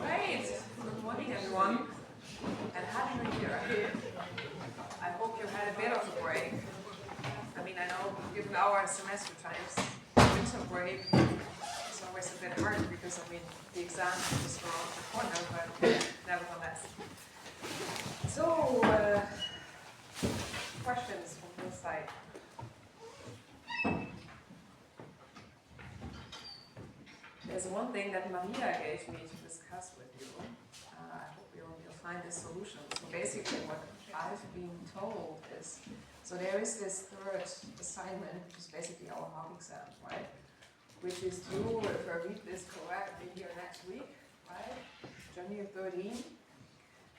Great. Good morning, everyone, and happy New Year. I hope you had a bit of a break. I mean, I know given our semester times, winter break is always a bit hard because, I mean, the exam is just around the corner, but nevertheless. So, questions from this side? There's one thing that Maria gave me to discuss with you. I hope you'll find a solution. So basically what I've been told is, so there is this third assignment, which is basically our mock exam, right? Which is due, if I read this correctly, here next week, right? January 13.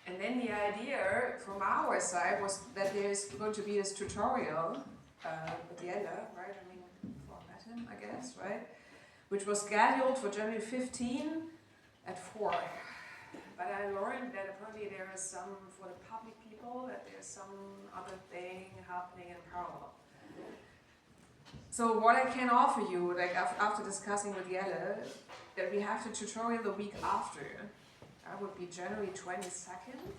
And then the idea from our side was that there's going to be this tutorial at the end, right? I mean, for Latin, I guess, right? Which was scheduled for January 15 at 4. But I learned that apparently there is some, for the public people, that there's some other thing happening in parallel. So what I can offer you, like after discussing with Jelle, that we have the tutorial the week after. That would be January 22nd.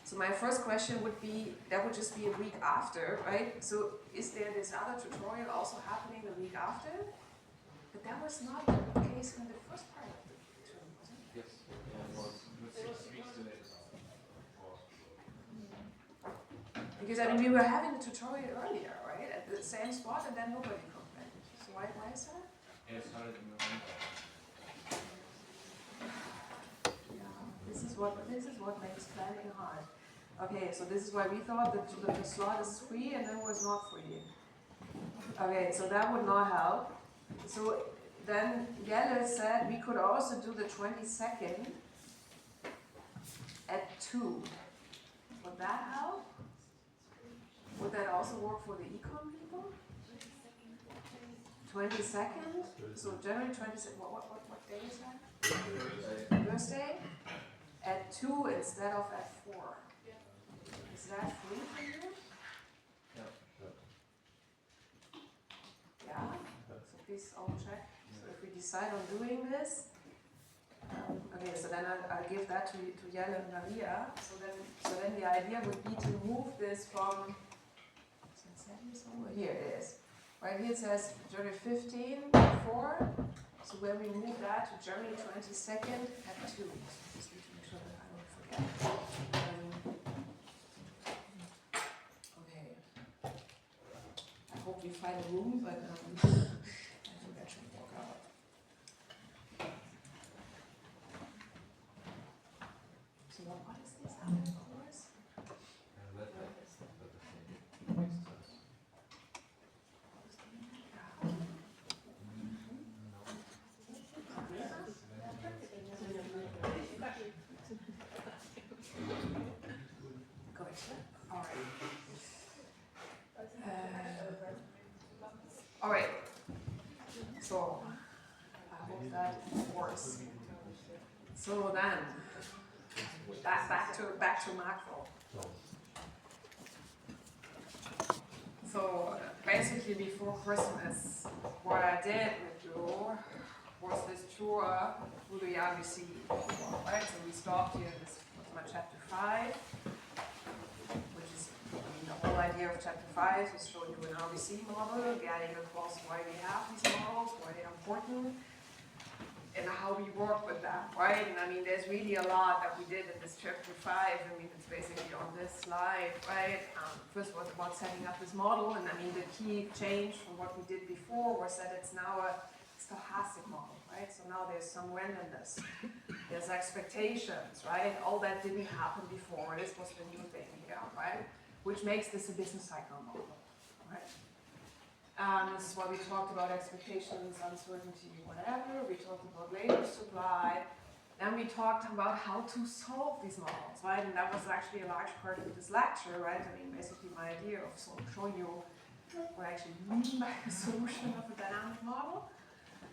So my first question would be, that would just be a week after, right? So is there this other tutorial also happening the week after? But that was not the case in the first part of the term, was it? Yes, it was 6 weeks delayed. Because I mean, we were having the tutorial earlier, right? At the same spot, and then nobody complained. So why is that? Yeah, it started in November. Yeah, this is what makes planning hard. Okay, so this is why we thought that the slot is free and then was not free. Okay, so that would not help. So then Jelle said we could also do the 22nd at 2. Would that help? Would that also work for the econ people? 22nd? So January 22nd, what day is that? Thursday? At 2 instead of at 4. Is that free for you? Yeah? So please all check. So if we decide on doing this, okay, so then I'll give that to Jelle and Maria. So then the idea would be to move this from, here it is. Right here it says January 15, 4. So when we move that to January 22nd at 2. Just need to make sure that I don't forget. Okay. I hope we find a room, but I think that should work out. So what is this? How many hours? All right. So I hope that works. So then, back to macro. So basically, before Christmas, what I did with you was this tour through the RBC. Right. So we stopped here. This was my chapter 5. The whole idea of chapter 5 is showing you an RBC model, getting across why we have these models, why they are important and how we work with that, right? And I mean, there's really a lot that we did in this chapter 5. I mean, it's basically on this slide, right? First was about setting up this model, and I mean, the key change from what we did before was that it's now a stochastic model, right? So now there's some randomness, there's expectations, right? All that didn't happen before. This was the new thing here, right? Which makes this a business cycle model, right? This is why we talked about expectations, uncertainty, whatever. We talked about labor supply. Then we talked about how to solve these models, right? And that was actually a large part of this lecture, right? I mean, basically my idea of showing you what I actually mean by a solution of a dynamic model.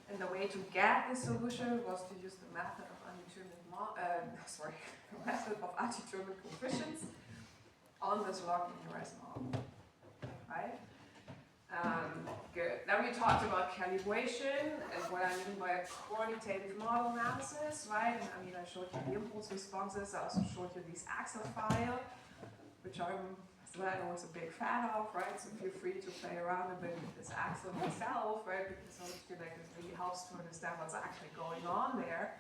And the way to get this solution was to use the method of undetermined undetermined coefficients on this log linearized model, right? Good. Then we talked about calibration and what I mean by a quantitative model analysis, right? And I mean, I showed you the impulse responses. I also showed you this Excel file, which I'm always a big fan of, right? So feel free to play around a bit with this Excel myself, right? Because I feel like it really helps to understand what's actually going on there.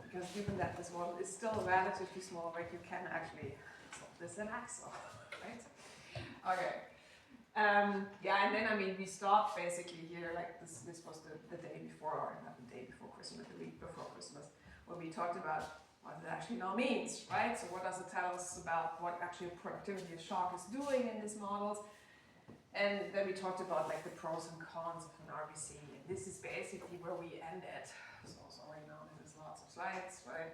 Because given that this model is still relatively small, right, you can actually solve this in Excel, right? Okay. Yeah, and then I mean we stopped basically here, like this was the day before, or not the day before Christmas, the week before Christmas, where we talked about what it actually now means, right? So what does it tell us about what actually productivity shock is doing in these models? And then we talked about like the pros and cons of an RBC, and this is basically where we ended. So sorry now, there's lots of slides, right?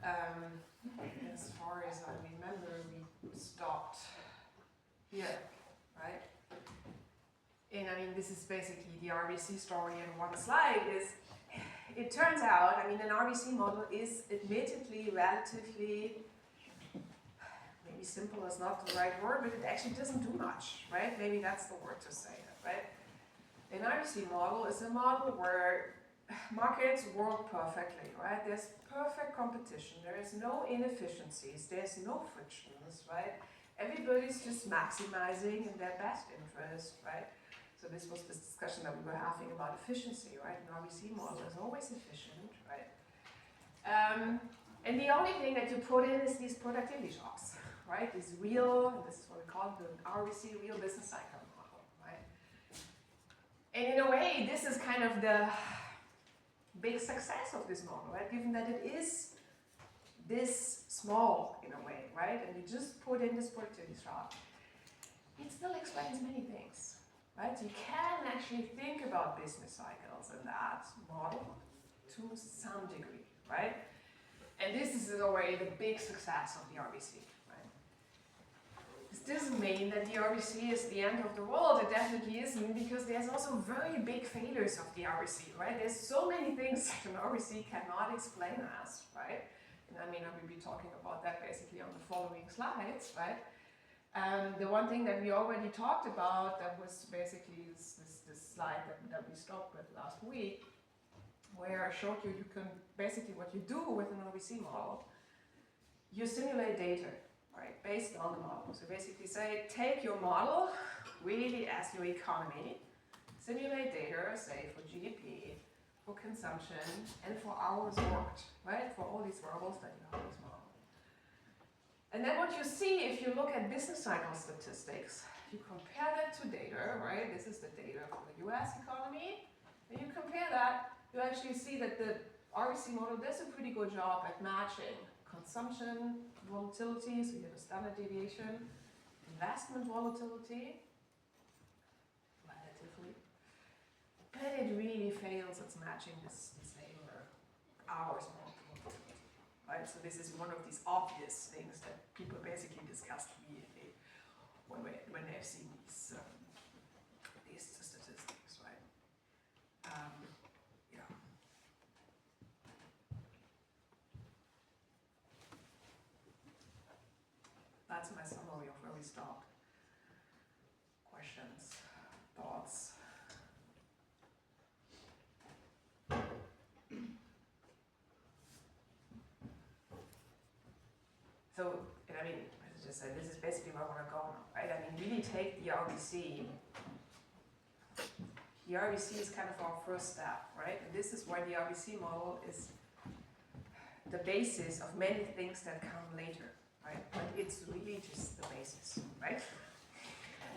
As far as I remember, we stopped here. Right? And I mean, this is basically the RBC story in one slide. It turns out, I mean, an RBC model is admittedly relatively, maybe simple is not the right word, but it actually doesn't do much, right? Maybe that's the word to say it, right? An RBC model is a model where markets work perfectly, right? There's perfect competition, there is no inefficiencies, there's no frictions, right? Everybody's just maximizing in their best interest, right? So this was this discussion that we were having about efficiency, right? An RBC model is always efficient, right? And the only thing that you put in is these productivity shocks, right? These real, and this is what we call the RBC real business cycle model, right? And in a way, this is kind of the big success of this model, right? Given that it is this small in a way, right? And you just put in this productivity shock. It still explains many things, right? So you can actually think about business cycles in that model to some degree, right? And this is in a way the big success of the RBC, right? This doesn't mean that the RBC is the end of the world. It definitely isn't, because there's also very big failures of the RBC, right? There's so many things that an RBC cannot explain us, right? And I mean, I will be talking about that basically on the following slides, right? The one thing that we already talked about, that was basically this slide that we stopped with last week, where I showed you can basically what you do with an RBC model, you simulate data, right, based on the model. So basically say, take your model, really as your economy, simulate data, say for GDP, for consumption, and for hours worked, right? For all these variables that you have in this model. And then what you see, if you look at business cycle statistics, you compare that to data, right? This is the data for the US economy. And you compare that, you actually see that the RBC model does a pretty good job at matching consumption volatility, so you have a standard deviation, investment volatility, relatively. But it really fails at matching this labor hours volatility, right? So this is one of these obvious things that people basically discuss immediately when they've seen these statistics, right? Yeah. That's my summary of where we stopped. Questions, thoughts? So, and I mean, as I just said, this is basically where I want to go now, right? I mean, really take the RBC the RBC is kind of our first step, right? And this is why the RBC model is the basis of many things that come later, right? But it's really just the basis, right?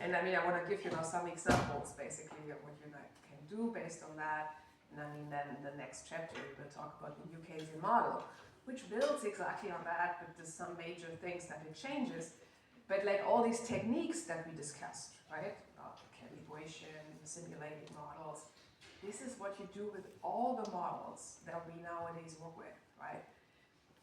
And I mean, I want to give you now some examples, basically, of what you can do based on that. And I mean, then in the next chapter, we will talk about the new Keynesian model, which builds exactly on that, but there's some major things that it changes. But like all these techniques that we discussed, right? About calibration, simulated models, this is what you do with all the models that we nowadays work with, right?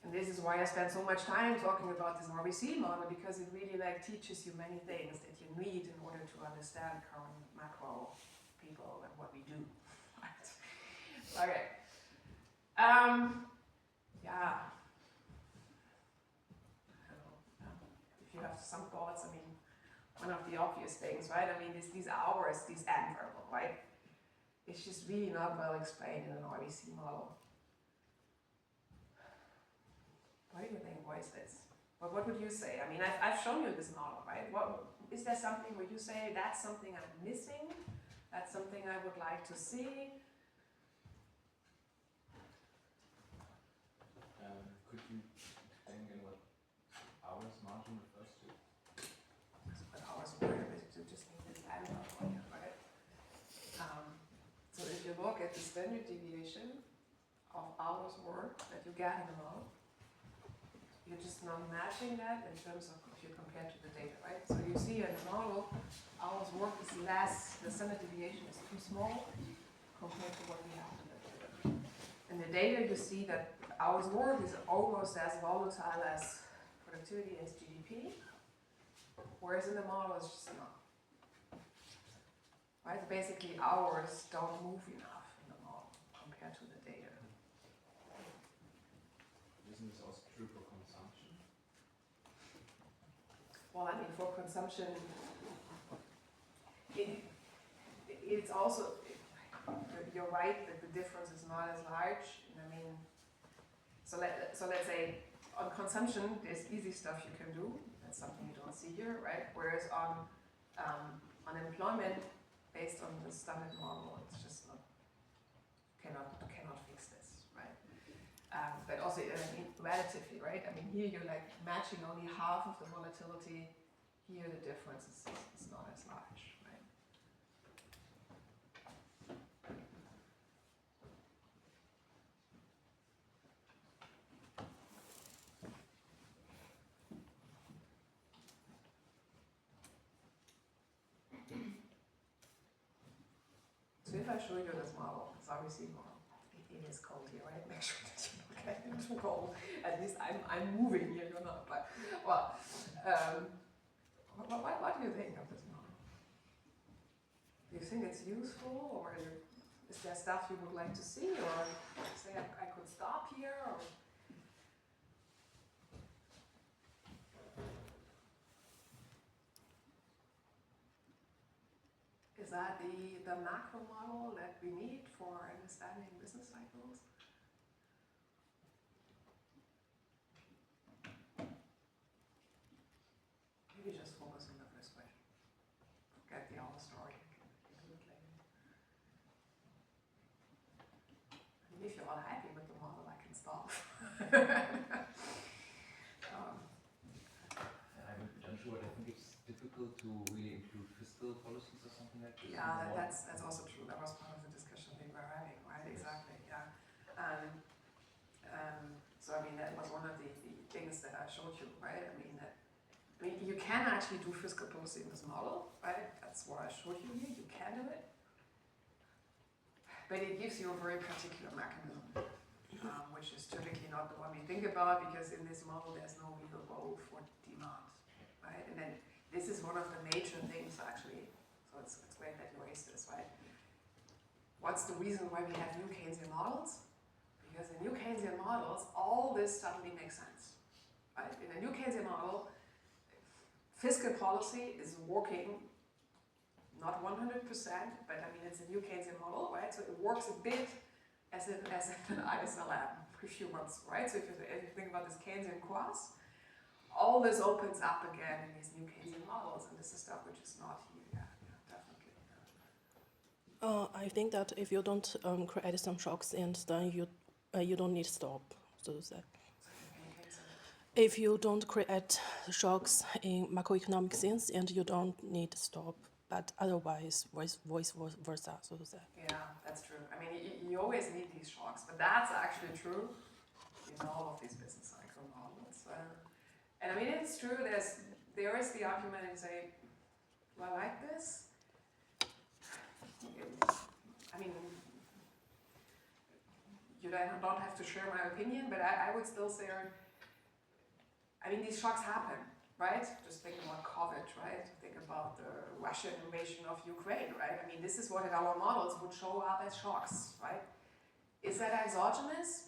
And this is why I spend so much time talking about this RBC model, because it really like teaches you many things that you need in order to understand current macro people and what we do. Right? Okay. Yeah. If you have some thoughts, I mean, one of the obvious things, right? I mean, these hours, these end variable, right? It's just really not well explained in an RBC model. What do you think? Why is this? Well, what would you say? I mean, I've shown you this model, right? What, is there something where you say, that's something I'm missing? That's something I would like to see? Could you explain again what hours margin refers to? But hours were just need this end variable, right? So if you look at the standard deviation of hours work that you get in the model, you're just not matching that in terms of if you compare to the data, right? So you see in the model, hours work is less, the standard deviation is too small compared to what we have in the data. In the data, you see that hours work is almost as volatile as productivity as GDP, whereas in the model it's just not. Right? Basically, hours don't move enough in the model compared to the data. Isn't this also true for consumption? Well, I mean, for consumption, it's also, you're right that the difference is not as large. I mean, so let's say on consumption, there's easy stuff you can do. That's something you don't see here, right? Whereas on employment, based on the standard model, it's just not, cannot fix this, right? But also, I mean, relatively, right? I mean, here you're like matching only half of the volatility. Here the difference is not as large, right? So if I show you this model, this RBC model, it is cold here, right? Make sure that you're not getting too cold. At least I'm moving here, you're not. But well, what do you think of this model? Do you think it's useful, or is there stuff you would like to see, or say I could stop here, or? Is that the macro model that we need for understanding business cycles? Maybe just focus on the first question. Forget the whole story. I can do it later. I mean, if you're all happy with the model, I can stop. I'm unsure. I think it's difficult to really include fiscal policies or something like this. Yeah, that's also true. That was part of the discussion we were having, right? Yes. Exactly, yeah. So I mean, that was one of the things that I showed you, right? I mean, you can actually do fiscal policy in this model, right? That's what I showed you here. You can do it, but it gives you a very particular mechanism, which is typically not the one we think about, because in this model there's no real role for demand, right? And then this is one of the major things, actually. So it's great that you raised this, right? What's the reason why we have new Keynesian models? Because in new Keynesian models, all this suddenly makes sense, right? In a new Keynesian model, fiscal policy is working, not 100%, but I mean, it's a new Keynesian model, right? So it works a bit as an ISLM for a few months, right? So if you think about this Keynesian cross, all this opens up again in these new Keynesian models, and this is stuff which is not here yet, yeah, definitely. I think that if you don't create some shocks, and then you don't need to stop. So to say, if you don't create shocks in macroeconomic sense, and you don't need to stop, but otherwise, vice versa. So to say. Yeah, that's true. I mean, you always need these shocks, but that's actually true in all of these business cycle models. And I mean, it's true. There is the argument and say, do I like this? I mean, you don't have to share my opinion, but I would still say, I mean, these shocks happen, right? Just think about COVID, right? Think about the Russian invasion of Ukraine, right? I mean, this is what in our models would show up as shocks, right? Is that exogenous?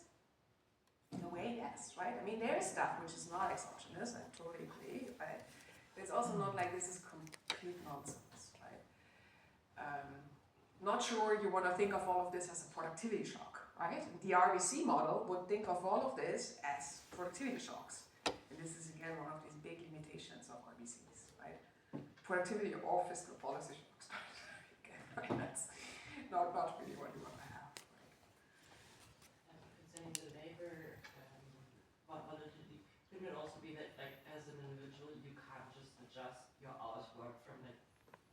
In a way, yes, right? I mean, there is stuff which is not exogenous, I totally agree, right? But it's also not like this is complete nonsense, right? Not sure you want to think of all of this as a productivity shock, right? The RBC model would think of all of this as productivity shocks. And this is again one of these big limitations of RBCs, right? Productivity or fiscal policy shocks. Again, right? That's not really what you want to have. Concerning the labor, volatility, couldn't it also be that, like, as an individual, you can't just adjust your hours work from like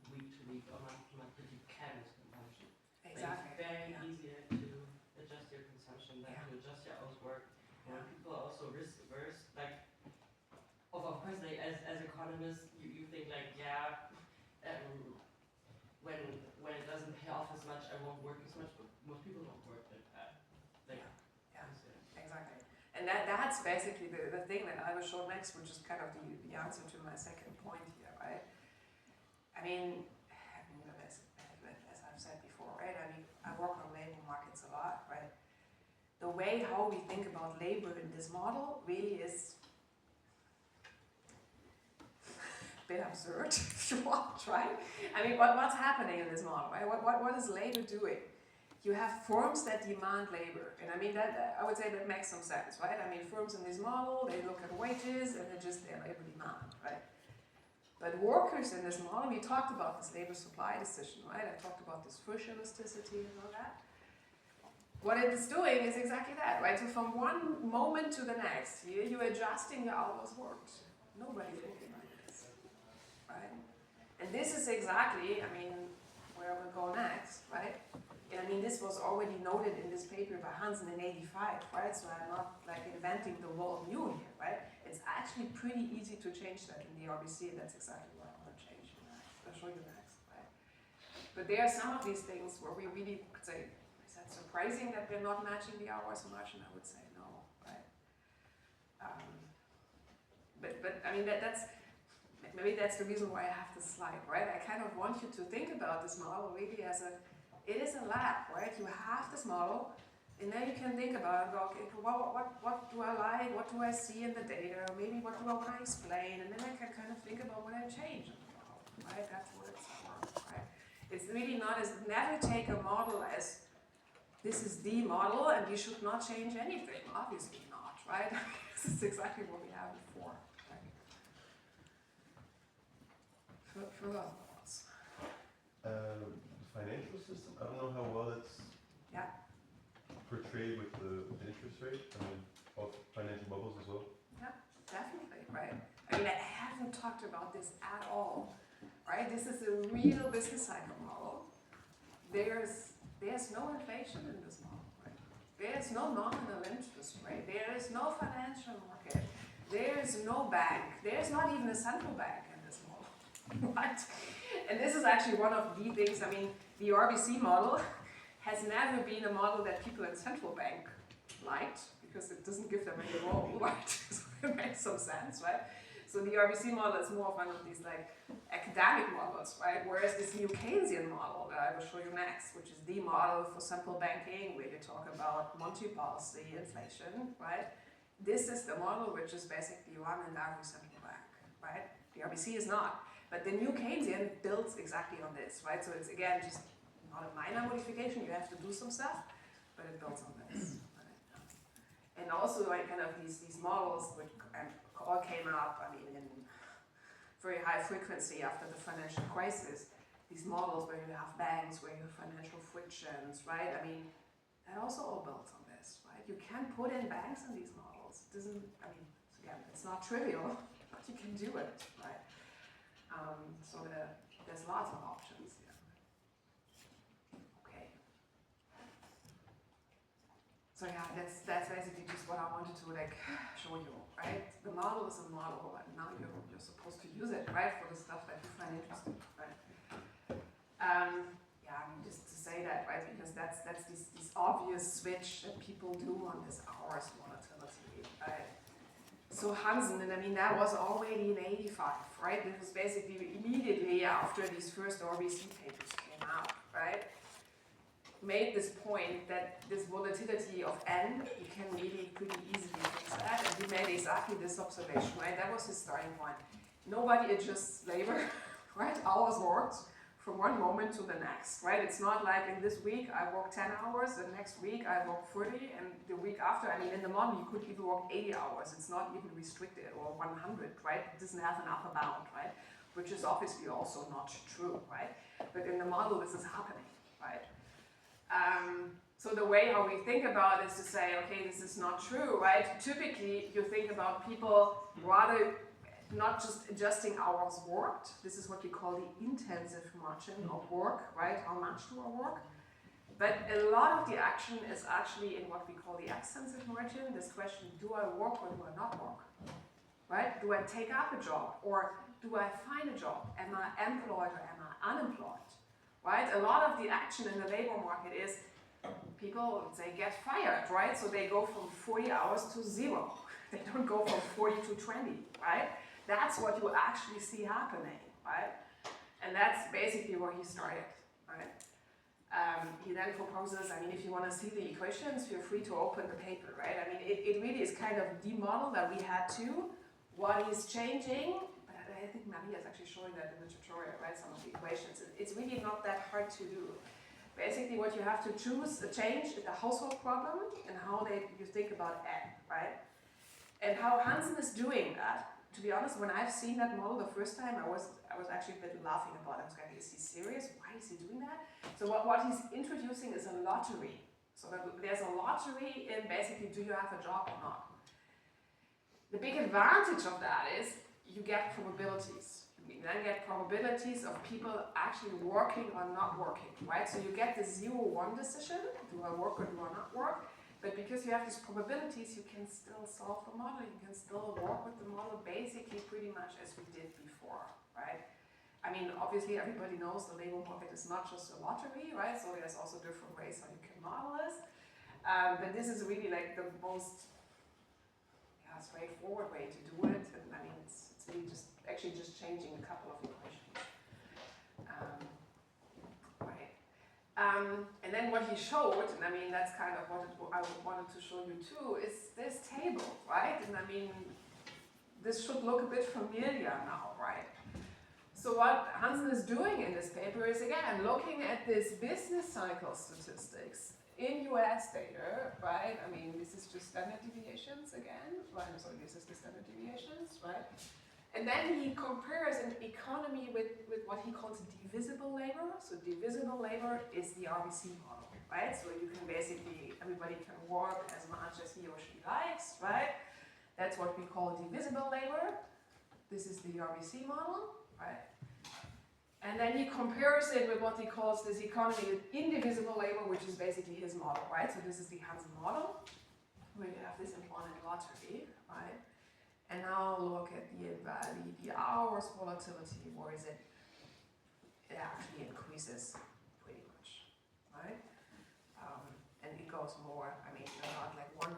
week to week or month to month, but you can with consumption. Exactly. Like, it's very easier to adjust your consumption than to adjust your hours work. And when people are also risk averse, like, of course, like, as economists, you think like, yeah, when it doesn't pay off as much, I won't work as much, but most people don't work like that. Like, exactly. And that's basically the thing that I will show next, which is kind of the answer to my second point here, right? I mean, as I've said before, right? I mean, I work on labor markets a lot, right? The way how we think about labor in this model really is a bit absurd, if you want, right? I mean, what's happening in this model, right? What is labor doing? You have firms that demand labor, and I mean I would say that makes some sense, right? I mean, firms in this model, they look at wages and they just their labor demand, right? But workers in this model, we talked about this labor supply decision, right? I talked about this Frisch elasticity and all that. What it is doing is exactly that, right? So from one moment to the next, you're adjusting your hours worked. Nobody's looking like this, right? And this is exactly, I mean, where we'll go next, right? And I mean, this was already noted in this paper by Hansen in '85, right? So I'm not like inventing the whole new here, right? It's actually pretty easy to change that in the RBC, and that's exactly what I want to change. I'll show you next, right? But there are some of these things where we really could say, is that surprising that we're not matching the hours so much? And I would say no, right? But I mean, maybe that's the reason why I have this slide, right? I kind of want you to think about this model really as it is a lab, right? You have this model, and then you can think about it, go, okay, what do I like, what do I see in the data, maybe what do I want to explain, and then I can kind of think about what I change in the model, right? That's what it's for, right? It's really not as, never take a model as, this is the model, and you should not change anything, obviously not, right? This is exactly what we have before, right? Further thoughts? Financial system, I don't know how well it's portrayed with the interest rate. I mean, of financial bubbles as well. Yeah, definitely, right? I mean, I haven't talked about this at all, right? This is a real business cycle model. There's no inflation in this model, right? There's no nominal interest rate. There is no financial market. There is no bank. There's not even a central bank in this model, right? And this is actually one of the things, I mean, the RBC model has never been a model that people in central bank liked, because it doesn't give them any role, right? So it makes some sense, right? So the RBC model is more of one of these like academic models, right? Whereas this new Keynesian model that I will show you next, which is the model for central banking, where they talk about monetary policy, inflation, right? This is the model which is basically run in every central bank, right? The RBC is not. But the new Keynesian builds exactly on this, right? So it's again just not a minor modification, you have to do some stuff, but it builds on this. Right? And also like kind of these models which all came up, I mean, in very high frequency after the financial crisis. these models where you have banks, where you have financial frictions, right? I mean, that also all builds on this, right? You can put in banks in these models. It doesn't, I mean, again, it's not trivial, but you can do it, right? So there's lots of options here. Okay. So yeah, that's basically just what I wanted to like show you, right? The model is a model, and now you're supposed to use it, right, for the stuff that you find interesting, right? Yeah, I mean, just to say that, right, because that's this obvious switch that people do on this hours volatility, right? So Hansen, and I mean, that was already in 85, right? This was basically immediately after these first RBC papers came out, right? Made this point that this volatility of N, you can really pretty easily fix that, and he made exactly this observation, right? That was his starting point. Nobody adjusts labor, right? Hours worked from one moment to the next, right? It's not like in this week I work 10 hours, the next week I work 30, and the week after, I mean, in the model you could even work 80 hours. It's not even restricted, or 100, right? It doesn't have an upper bound, right? Which is obviously also not true, right? But in the model this is happening, right? So the way how we think about it is to say, okay, this is not true, right? Typically, you think about people rather not just adjusting hours worked. This is what we call the intensive margin of work, right? How much do I work? But a lot of the action is actually in what we call the extensive margin. This question, do I work or do I not work? Right? Do I take up a job or do I find a job? Am I employed or am I unemployed? Right? A lot of the action in the labor market is people, they get fired, right? So they go from 40 hours to 0. They don't go from 40 to 20, right? That's what you actually see happening, right? And that's basically where he started, right? He then proposes, I mean, if you want to see the equations, feel free to open the paper, right? I mean, it really is kind of the model that we had too. What is changing, but I think Maria is actually showing that in the tutorial, right? Some of the equations. It's really not that hard to do. Basically, what you have to change is the household problem and how you think about N, right? And how Hansen is doing that. To be honest, when I've seen that model the first time, I was actually a bit laughing about it. I was like, is he serious? Why is he doing that? So what he's introducing is a lottery. So that there's a lottery in basically, do you have a job or not? The big advantage of that is you get probabilities. You then get probabilities of people actually working or not working, right? So you get the 0-1 decision, do I work or do I not work? But because you have these probabilities, you can still solve the model, you can still work with the model basically pretty much as we did before, right? I mean, obviously everybody knows the labor market is not just a lottery, right? So there's also different ways how you can model this. But this is really like the most straightforward way to do it. And I mean, it's really just actually just changing a couple of equations. Right. And then what he showed, and I mean, that's kind of what I wanted to show you too, is this table, right? And I mean, this should look a bit familiar now, right? So what Hansen is doing in this paper is, again, looking at this business cycle statistics in US data, right? I mean, this is just standard deviations again, right? So this is the standard deviations, right? And then he compares an economy with what he calls divisible labor. So divisible labor is the RBC model, right? So you can basically, everybody can work as much as he or she likes, right? That's what we call divisible labor. This is the RBC model, right? And then he compares it with what he calls this economy with indivisible labor, which is basically his model, right? So this is the Hansen model, where you have this employment lottery, right? And now look at the hours volatility, where is it? It actually increases pretty much, right? And it goes more, I mean, you're not like 100%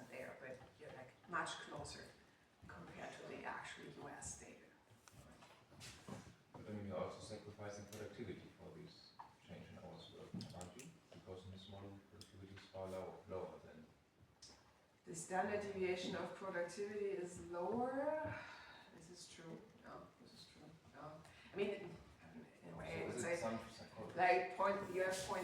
there, but you're like much closer compared to the actual US data. But I mean, you're also sacrificing productivity for this change in hours work, aren't you? Because in this model, productivity is far lower than. The standard deviation of productivity is lower. This is true. No, this is true. No. I mean, in a way, I would say like you have 0.7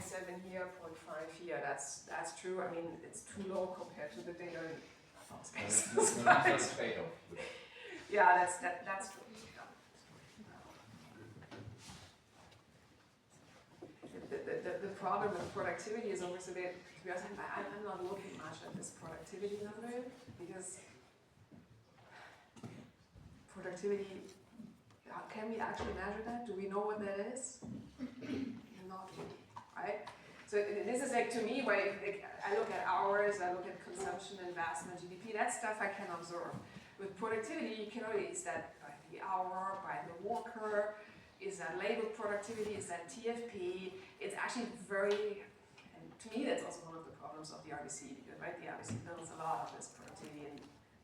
here, 0.5 here. That's true. I mean, it's too low compared to the data in spaces. Yeah, that's true. the problem with productivity is always a bit, to be honest, I'm not looking much at this productivity number, because productivity, can we actually measure that? Do we know what that is? Not really, right? So this is like, to me, where I look at hours, I look at consumption, investment, GDP, that stuff I can observe. With productivity, you can only, is that by the hour, by the worker, is that labor productivity, is that TFP? It's actually very, and to me that's also one of the problems of the RBC, because right, the RBC builds a lot of this productivity and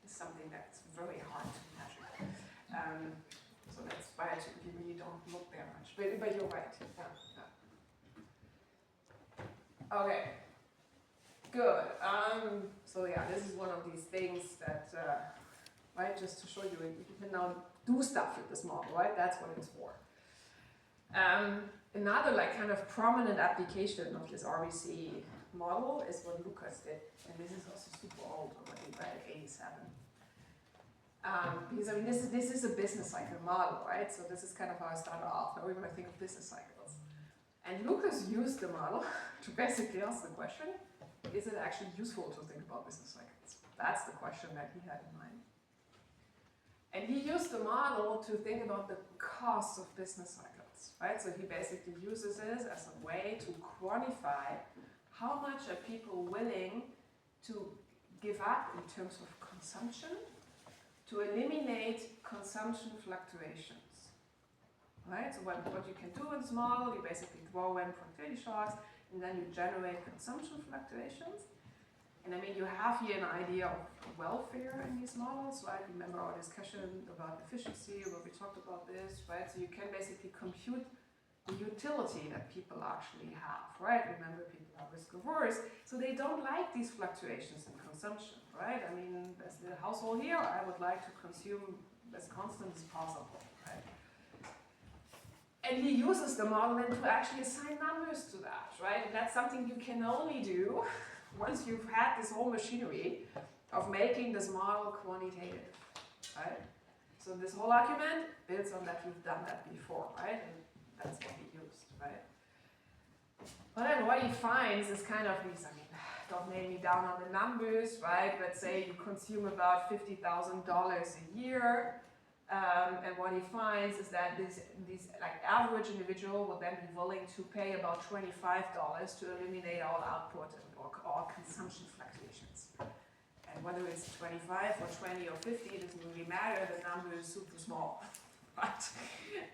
it's something that's very hard to measure. So that's why you really don't look there much, but you're right. Yeah. Okay, good. So yeah, this is one of these things that, right, just to show you, you can now do stuff with this model, right? That's what it's for. Another like kind of prominent application of this RBC model is what Lucas did, and this is also super old, already by 87. Because I mean, this is a business cycle model, right? So this is kind of how I started off. Now we're going to think of business cycles. And Lucas used the model to basically ask the question, is it actually useful to think about business cycles? That's the question that he had in mind. And he used the model to think about the cost of business cycles, right? So he basically uses it as a way to quantify how much are people willing to give up in terms of consumption to eliminate consumption fluctuations, right? So what you can do in this model, you basically throw in productivity shocks, and then you generate consumption fluctuations. And I mean, you have here an idea of welfare in these models, right? Remember our discussion about efficiency, where we talked about this, right? So you can basically compute the utility that people actually have, right? Remember, people are risk averse, so they don't like these fluctuations in consumption, right? I mean, as the household here, I would like to consume as constant as possible, right? And he uses the model then to actually assign numbers to that, right? And that's something you can only do once you've had this whole machinery of making this model quantitative, right? So this whole argument builds on that we've done that before, right? And that's what he used, right? But then what he finds is kind of these, I mean, don't nail me down on the numbers, right? Let's say you consume about $50,000 a year, and what he finds is that these like average individual would then be willing to pay about $25 to eliminate all output or all consumption fluctuations. And whether it's 25 or 20 or 50, it doesn't really matter, the number is super small, right?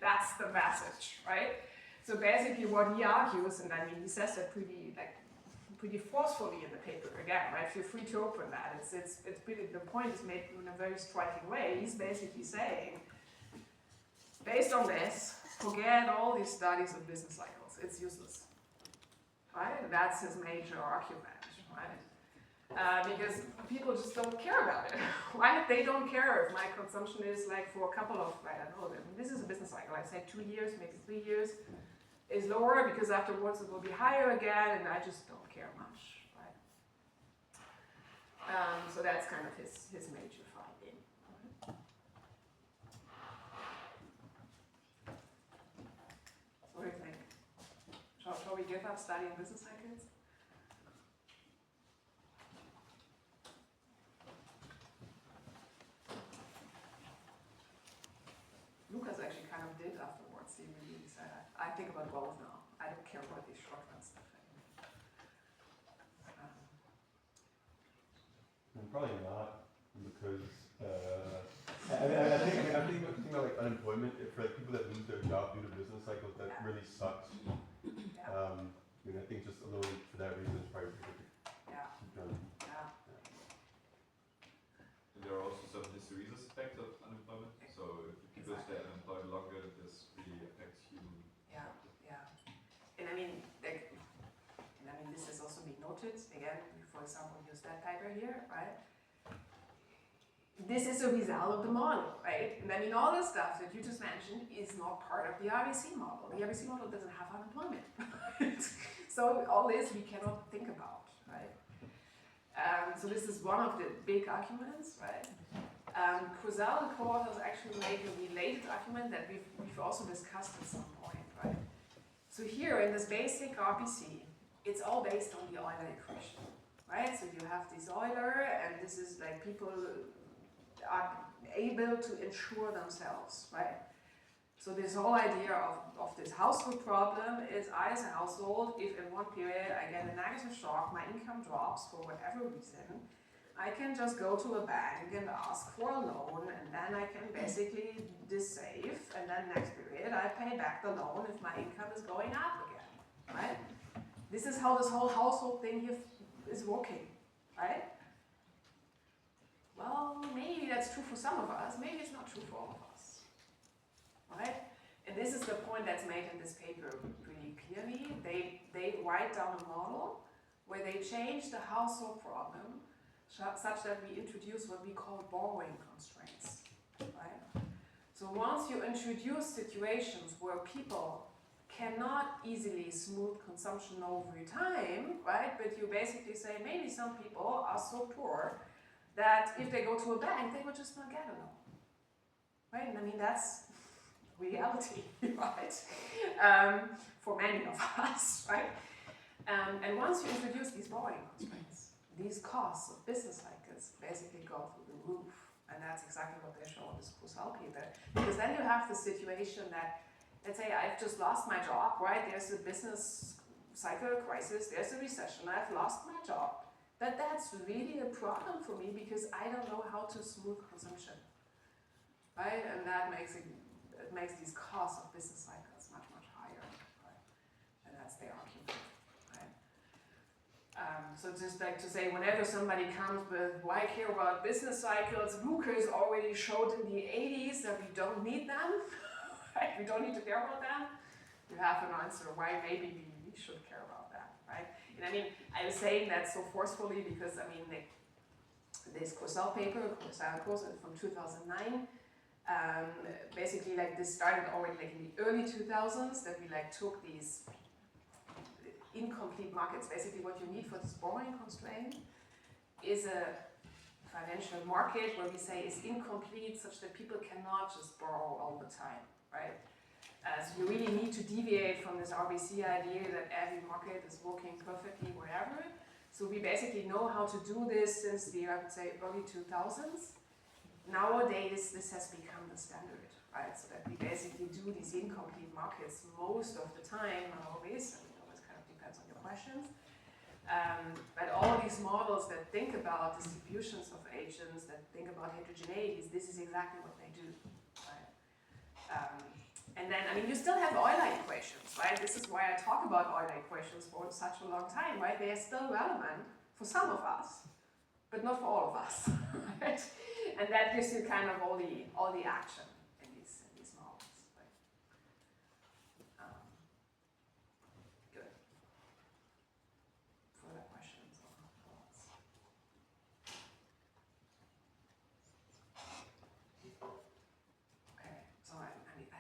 That's the message, right? So basically what he argues, and I mean he says that pretty forcefully in the paper again, right? Feel free to open that. It's pretty, the point is made in a very striking way. He's basically saying, based on this, forget all these studies of business cycles. It's useless, right? That's his major argument, right? Because people just don't care about it, right? They don't care if my consumption is like for a couple of, I don't know, this is a business cycle. I say 2 years, maybe 3 years is lower because afterwards it will be higher again, and I just don't care much, right? So that's kind of his major finding. So what do you think? Shall we give up studying business cycles? Lucas actually kind of did afterwards. He really said, I think about both now. I don't care about these short-run stuff anymore. Probably not, because I think about like unemployment for like people that lose their job due to business cycles. That really sucks. Yeah. I mean, I think just alone for that reason is probably good. Yeah. Yeah. And there are also some hysteresis effects of unemployment. So if people stay unemployed longer, this really affects human. Yeah. Yeah. And I mean, this has also been noted again. For example, use that paper here, right? This is a result of the model, right? And I mean, all the stuff that you just mentioned is not part of the RBC model. The RBC model doesn't have unemployment. So all this we cannot think about, right? So this is one of the big arguments, right? Cosell and co-authors actually make a related argument that we've also discussed at some point, right? So here in this basic RBC, it's all based on the Euler equation, right? So you have this Euler, and this is like people are able to insure themselves, right? So this whole idea of this household problem is I as a household, if in one period I get a negative shock, my income drops for whatever reason, I can just go to a bank and ask for a loan, and then I can basically save, and then next period I pay back the loan if my income is going up again, right? This is how this whole household thing here is working, right? Well, maybe that's true for some of us, maybe it's not true for all of us, right? And this is the point that's made in this paper pretty clearly. They write down a model where they change the household problem such that we introduce what we call borrowing constraints, right? So once you introduce situations where people cannot easily smooth consumption over time, right? But you basically say maybe some people are so poor that if they go to a bank, they would just not get a loan, right? And I mean, that's reality, right? For many of us, right? And once you introduce these borrowing constraints, these costs of business cycles basically go through the roof. And that's exactly what they show in this Kusal paper. Because then you have the situation that, let's say I've just lost my job, right? There's a business cycle crisis, there's a recession, I've lost my job. That's really a problem for me because I don't know how to smooth consumption, right? And that makes these costs of business cycles much, much higher, right? And that's their argument, right? So just like to say, whenever somebody comes with, why care about business cycles? Lucas already showed in the 80s that we don't need them, right? We don't need to care about them. You have an answer why maybe we should care about that, right? And I mean, I was saying that so forcefully because, I mean, this Kusal paper, from 2009, basically like this started already like in the early 2000s that we like took these incomplete markets. Basically what you need for this borrowing constraint is a financial market where we say is incomplete such that people cannot just borrow all the time, right? So you really need to deviate from this RBC idea that every market is working perfectly wherever. So we basically know how to do this since the, I would say, early 2000s. Nowadays, this has become the standard, right? So that we basically do these incomplete markets most of the time, not always. I mean, it always kind of depends on your questions. But all these models that think about distributions of agents, that think about heterogeneities, this is exactly what they do, right? And then, I mean, you still have Euler equations, right? This is why I talk about Euler equations for such a long time, right? They are still relevant for some of us, but not for all of us, right? And that gives you kind of all the action in these models, right? Good. Further questions or thoughts? Okay, so I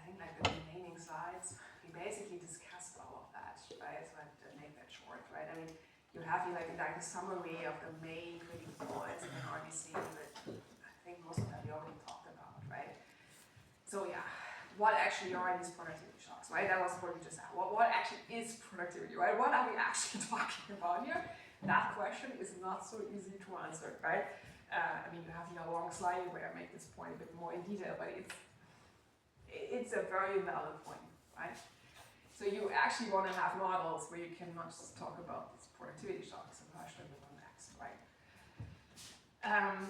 think like the remaining slides, we basically discussed all of that, right? So I make that short, right? I mean, you have here like a summary of the main critical points in an RBC, but I think most of that we already talked about, right? So yeah, what actually are these productivity shocks, right? That was what you just said. What actually is productivity, right? What are we actually talking about here? That question is not so easy to answer, right? I mean, you have here a long slide where I make this point a bit more in detail, but it's a very valid point, right? So you actually want to have models where you can not just talk about these productivity shocks and partially on next, right?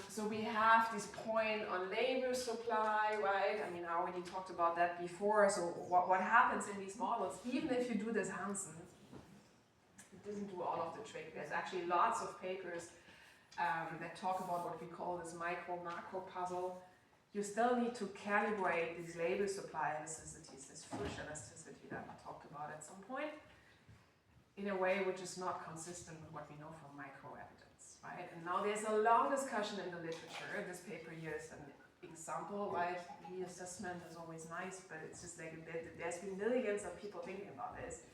So we have this point on labor supply, right? I mean, I already talked about that before. So what happens in these models, even if you do this Hansen, it doesn't do all of the trick. There's actually lots of papers that talk about what we call this micro-macro puzzle. You still need to calibrate these labor supply elasticities, this friction elasticity that we talked about at some point, in a way which is not consistent with what we know from micro evidence, right? And now there's a long discussion in the literature. This paper here is an example, right? Reassessment is always nice, but it's just like there's been millions of people thinking about this.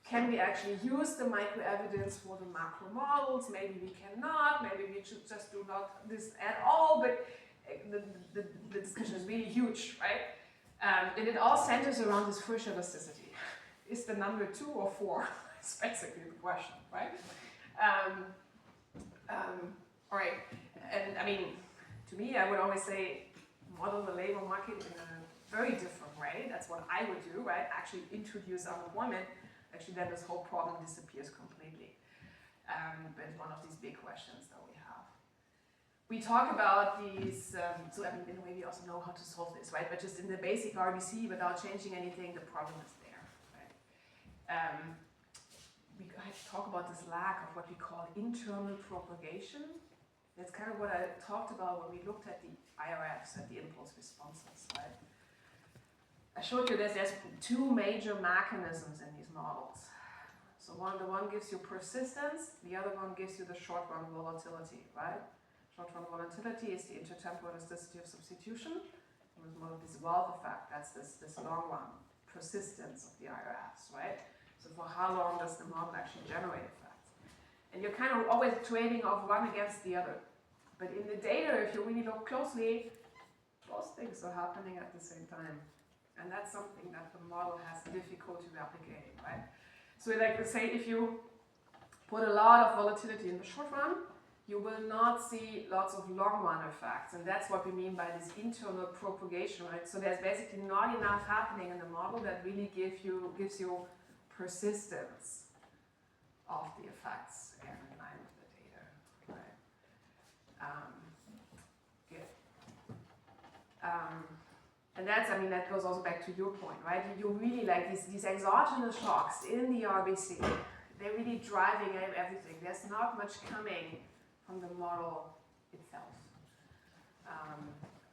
Can we actually use the micro evidence for the macro models? Maybe we cannot. Maybe we should just do not this at all. But the discussion is really huge, right? And it all centers around this friction elasticity. is the number 2 or 4? That's basically the question, right? All right, and I mean, to me, I would always say model the labor market in a very different way. That's what I would do, right? Actually introduce unemployment. Actually, then this whole problem disappears completely. But one of these big questions that we have. We talk about these, so I mean, in a way we also know how to solve this, right? But just in the basic RBC, without changing anything, the problem is there, right? We talk about this lack of what we call internal propagation. That's kind of what I talked about when we looked at the IRFs, at the impulse responses, right? I showed you this, there's 2 major mechanisms in these models. So the one gives you persistence, the other one gives you the short-run volatility, right? Short-run volatility is the intertemporal elasticity of substitution. And this model, this wealth effect, that's this long-run persistence of the IRFs, right? So for how long does the model actually generate effects? And you're kind of always trading off one against the other. But in the data, if you really look closely, those things are happening at the same time. And that's something that the model has difficulty replicating, right? So like we say, if you put a lot of volatility in the short run, you will not see lots of long run effects. And that's what we mean by this internal propagation, right? So there's basically not enough happening in the model that really gives you persistence of the effects in line with the data, right? Good. And that's, I mean, that goes also back to your point, right? You really like these exogenous shocks in the RBC. They're really driving everything. There's not much coming from the model itself.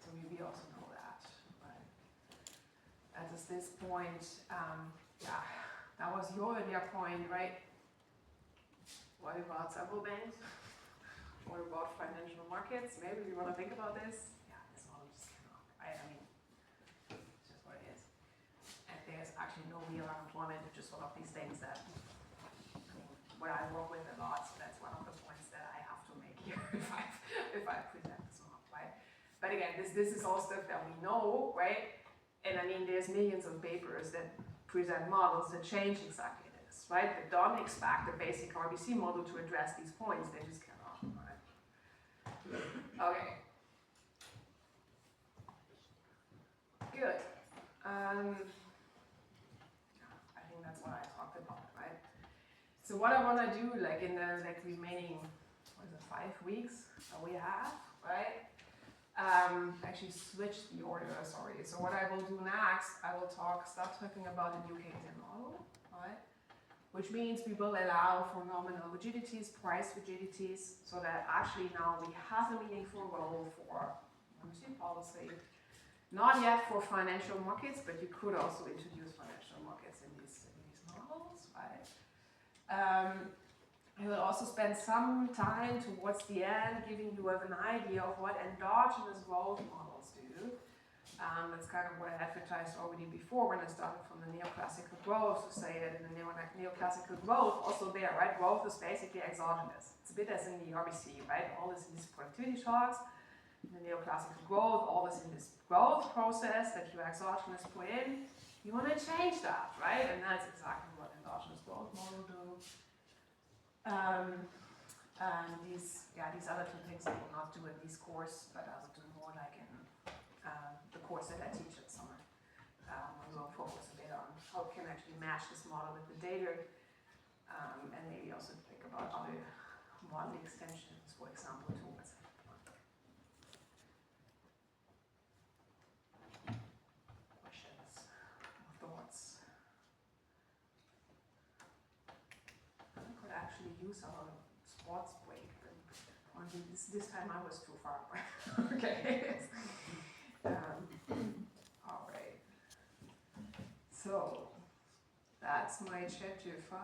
So we also know that, right? At this point, yeah, that was your earlier point, right? What about central banks? What about financial markets? Maybe we want to think about this. Yeah, this model just cannot, right? I mean, it's just what it is. And there's actually no real unemployment, it's just one of these things that, I mean, what I work with a lot, so that's one of the points that I have to make here if I present this model, right? But again, this is all stuff that we know, right? And I mean, there's millions of papers that present models that change exactly this, right? That don't expect the basic RBC model to address these points, they just cannot, right? Okay. Good. I think that's what I talked about, right? So what I want to do, like in the remaining, what is it, 5 weeks that we have, right? Actually switch the order, sorry. So what I will do next, I will start talking about the new Keynesian model, right? Which means we will allow for nominal rigidities, price rigidities, so that actually now we have a meaningful role for monetary policy. Not yet for financial markets, but you could also introduce financial markets in these models, right? I will also spend some time towards the end giving you an idea of what endogenous growth models do. That's kind of what I advertised already before when I started from the neoclassical growth, to say that in the neoclassical growth, also there, right? Growth is basically exogenous. It's a bit as in the RBC, right? All this in these productivity shocks. In the neoclassical growth, all this in this growth process that you exogenous put in. You want to change that, right? And that's exactly what endogenous growth model do. These other 2 things I will not do in this course, but I will do more like in the course that I teach at summer. We will focus a bit on how we can actually match this model with the data, and maybe also think about other model extensions, for example, towards questions or thoughts. I could actually use our sports break, but this time I was too far away. Okay. All right. So that's my chapter 5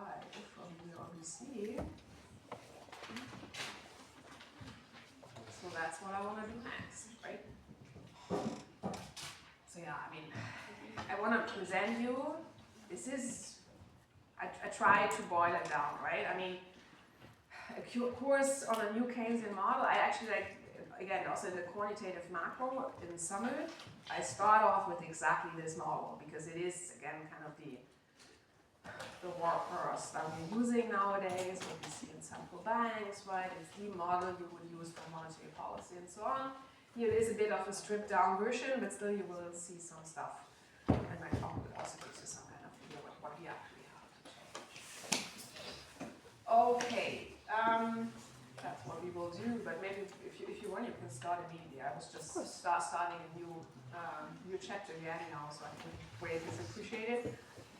from the RBC. So that's what I want to do next, right? So yeah, I mean, I want to present you. This is, I try to boil it down, right? I mean, a course on a new Keynesian model, I actually like, again, also the quantitative macro in summer, I start off with exactly this model because it is, again, kind of the, the workers that we're using nowadays, what we see in central banks, right? It's the model you would use for monetary policy and so on. Here is a bit of a stripped down version, but still you will see some stuff. And my talk will also give you some kind of idea what we actually have to change. Okay, that's what we will do, but maybe if you want, you can start immediately. I was just starting a new chapter here anyhow, so I think wait is appreciated.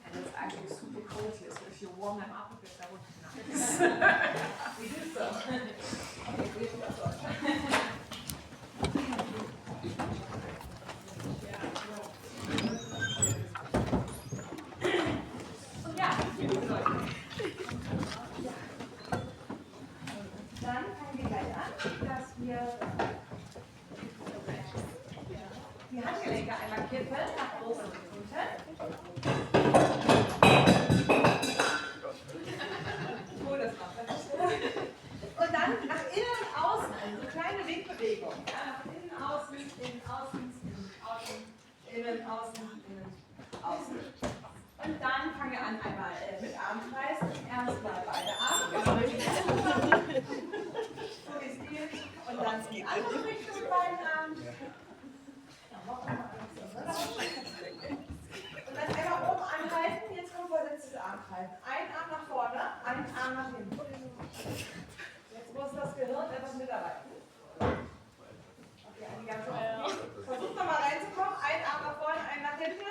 And it's actually super cold here, so if you warm them up a bit, that would be nice. We do so. Okay, we do so. Dann fangen wir gleich an, dass wir die Handgelenke einmal kippen, nach oben und unten. Oh, das macht er nicht. Und dann nach innen und außen, also kleine Wegbewegung. Ja, nach innen, außen, innen, außen, innen, außen, innen, außen, innen, außen. Und dann fangen wir an einmal mit Armkreisen. Erstmal beide Arme. So wie es geht. Und dann in die andere Richtung mit beiden Armen. Und dann einmal oben anhalten. Jetzt kommt versetztes Armkreisen. Ein Arm nach vorne, ein Arm nach hinten. Jetzt muss das Gehirn etwas mitarbeiten. Okay, einige haben schon. Versucht nochmal reinzukommen. Ein Arm nach vorne, ein nach hinten.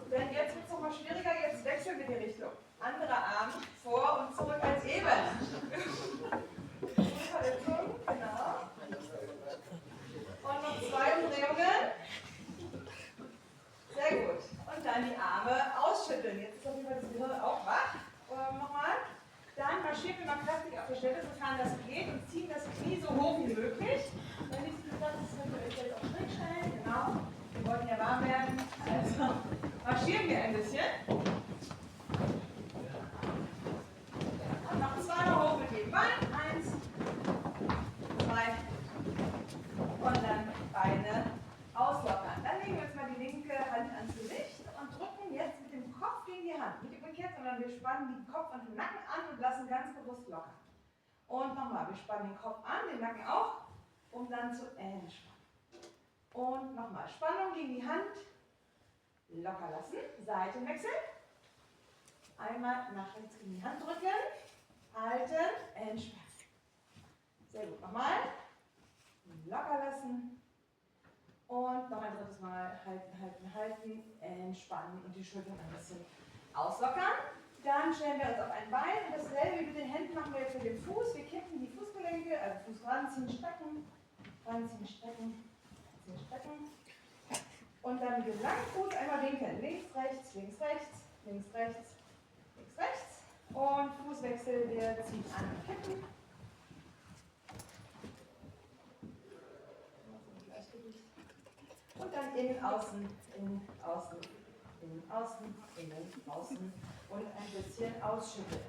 Denn jetzt wird es nochmal schwieriger, jetzt wechseln wir die Richtung. Anderer Arm vor und zurück als eben. Verletzung, genau. Und noch 2 Umdrehungen. Sehr gut. Und dann die Arme ausschütteln. Jetzt ist auf jeden Fall das Gehirn auch wach. Nochmal. Dann marschieren wir mal kräftig auf der Stelle, sofern das geht, und ziehen das Knie so hoch wie möglich. Wenn nicht so gesagt ist, könnt ihr euch jetzt auf Schritt stellen. Genau. Wir wollten ja warm werden. Also marschieren wir ein bisschen. Und noch 2-mal hoch mit dem Bein. 1, 2. Und dann Beine auslockern. Dann legen wir uns mal die linke Hand ans Gesicht und drücken jetzt mit dem Kopf gegen die Hand. Nicht umgekehrt, sondern wir spannen den Kopf und den Nacken an und lassen ganz bewusst lockern. Und nochmal, wir spannen den Kopf an, den Nacken auch, um dann zu entspannen. Und nochmal, Spannung gegen die Hand, locker lassen, Seitenwechsel. Einmal nach rechts gegen die Hand drücken, halten, entspannen. Sehr gut, nochmal, locker lassen. Und noch ein drittes Mal halten, halten, halten, entspannen und die Schultern ein bisschen auslockern. Dann stellen wir uns auf ein Bein und dasselbe wie mit den Händen machen wir jetzt mit dem Fuß. Wir kippen die Fußgelenke, also Fuß ranziehen, strecken, ranziehen, strecken, ranziehen, strecken. Und dann mit dem langen Fuß einmal winkeln. Links, rechts, links, rechts, links, rechts, links, rechts. Und Fußwechsel, wir ziehen an und kippen. Und dann innen, außen, innen, außen, innen, außen, innen, außen und ein bisschen ausschütteln.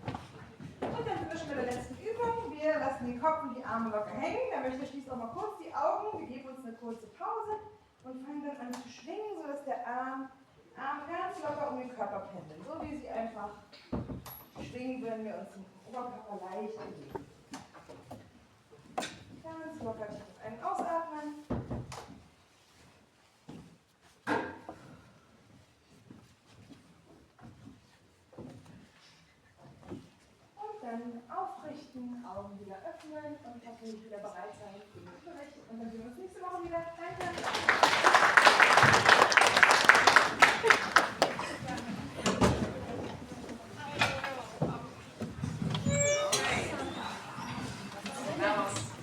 Und dann sind wir schon bei der letzten Übung. Wir lassen den Kopf und die Arme locker hängen. Dann möchte ich schließen auch mal kurz die Augen. Wir geben uns eine kurze Pause und fangen dann an zu schwingen, sodass der Arm ganz locker um den Körper pendelt. So wie sie einfach schwingen, wenn wir uns den Oberkörper leicht bewegen. Ganz locker tief ein- und ausatmen. Dann aufrichten, Augen wieder öffnen und hoffentlich wieder bereit sein für den Unterricht. Und dann sehen wir uns nächste Woche wieder. Danke.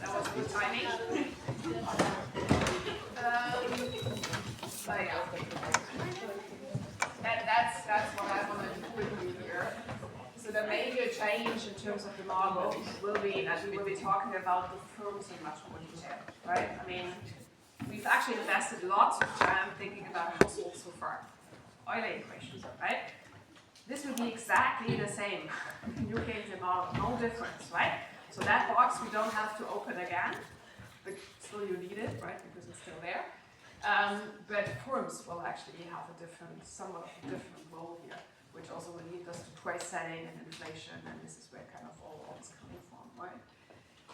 That was good timing. But yeah, that's what I want to do with you here. So the major change in terms of the model will be that we will be talking about the firms in much more detail, right? I mean, we've actually invested a lot of time thinking about households so far. Euler equations, right? This would be exactly the same in your Keynesian model, no difference, right? So that box we don't have to open again, but still you need it, right? Because it's still there. But firms will actually have a different, somewhat different role here. which also will lead us to price setting and inflation, and this is where kind of all is coming from, right?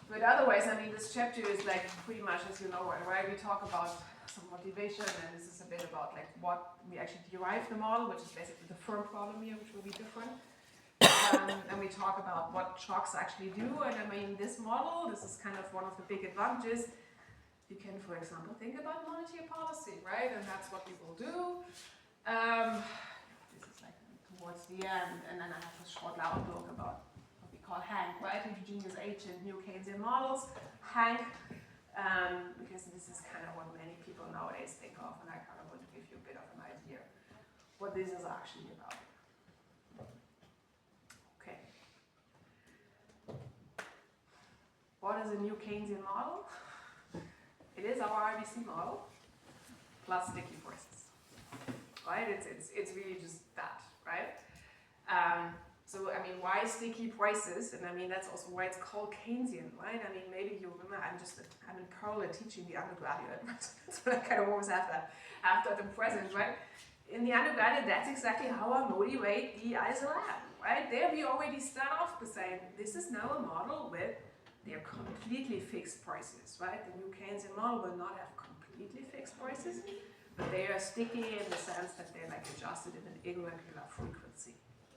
But otherwise, I mean, this chapter is like pretty much, as you know, right? We talk about some motivation, and this is a bit about like what we actually derive the model, which is basically the firm problem here, which will be different. And we talk about what shocks actually do, and I mean, this model, this is kind of one of the big advantages. You can, for example, think about monetary policy, right? And that's what we will do. This is like towards the end, and then I have a short outlook about what we call Hank, right? Heterogeneous agent, new Keynesian models, Hank, because this is kind of what many people nowadays think of, and I kind of want to give you a bit of an idea what this is actually about. Okay. What is a new Keynesian model? It is our RBC model plus sticky prices, right? It's really just that, right? So I mean, why sticky prices? And I mean, that's also why it's called Keynesian, right? I mean, maybe you remember, I'm in parallel teaching the undergraduate, so I kind of always have that after the present, right? In the undergraduate, that's exactly how I motivate the ISLM, right? There we already start off by saying, this is now a model with they're completely fixed prices, right? The new Keynesian model will not have completely fixed prices, but they are sticky in the sense that they're like adjusted in an irregular frequency,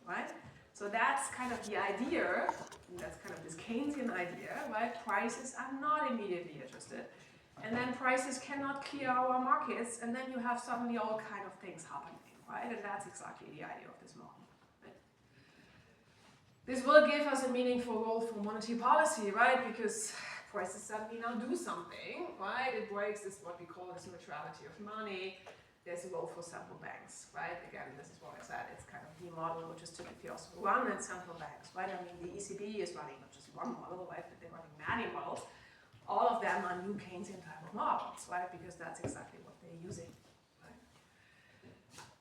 right? So that's kind of the idea, and that's kind of this Keynesian idea, right? Prices are not immediately adjusted, and then prices cannot clear our markets, and then you have suddenly all kind of things happening, right? And that's exactly the idea of this model. This will give us a meaningful role for monetary policy, right? Because prices suddenly now do something, right? It breaks this, what we call this neutrality of money. There's a role for central banks, right? Again, this is what I said. It's kind of the model which is typically also run in central banks, right? I mean, the ECB is running not just one model, right? But they're running many models. All of them are new Keynesian type of models, right? Because that's exactly what they're using, right?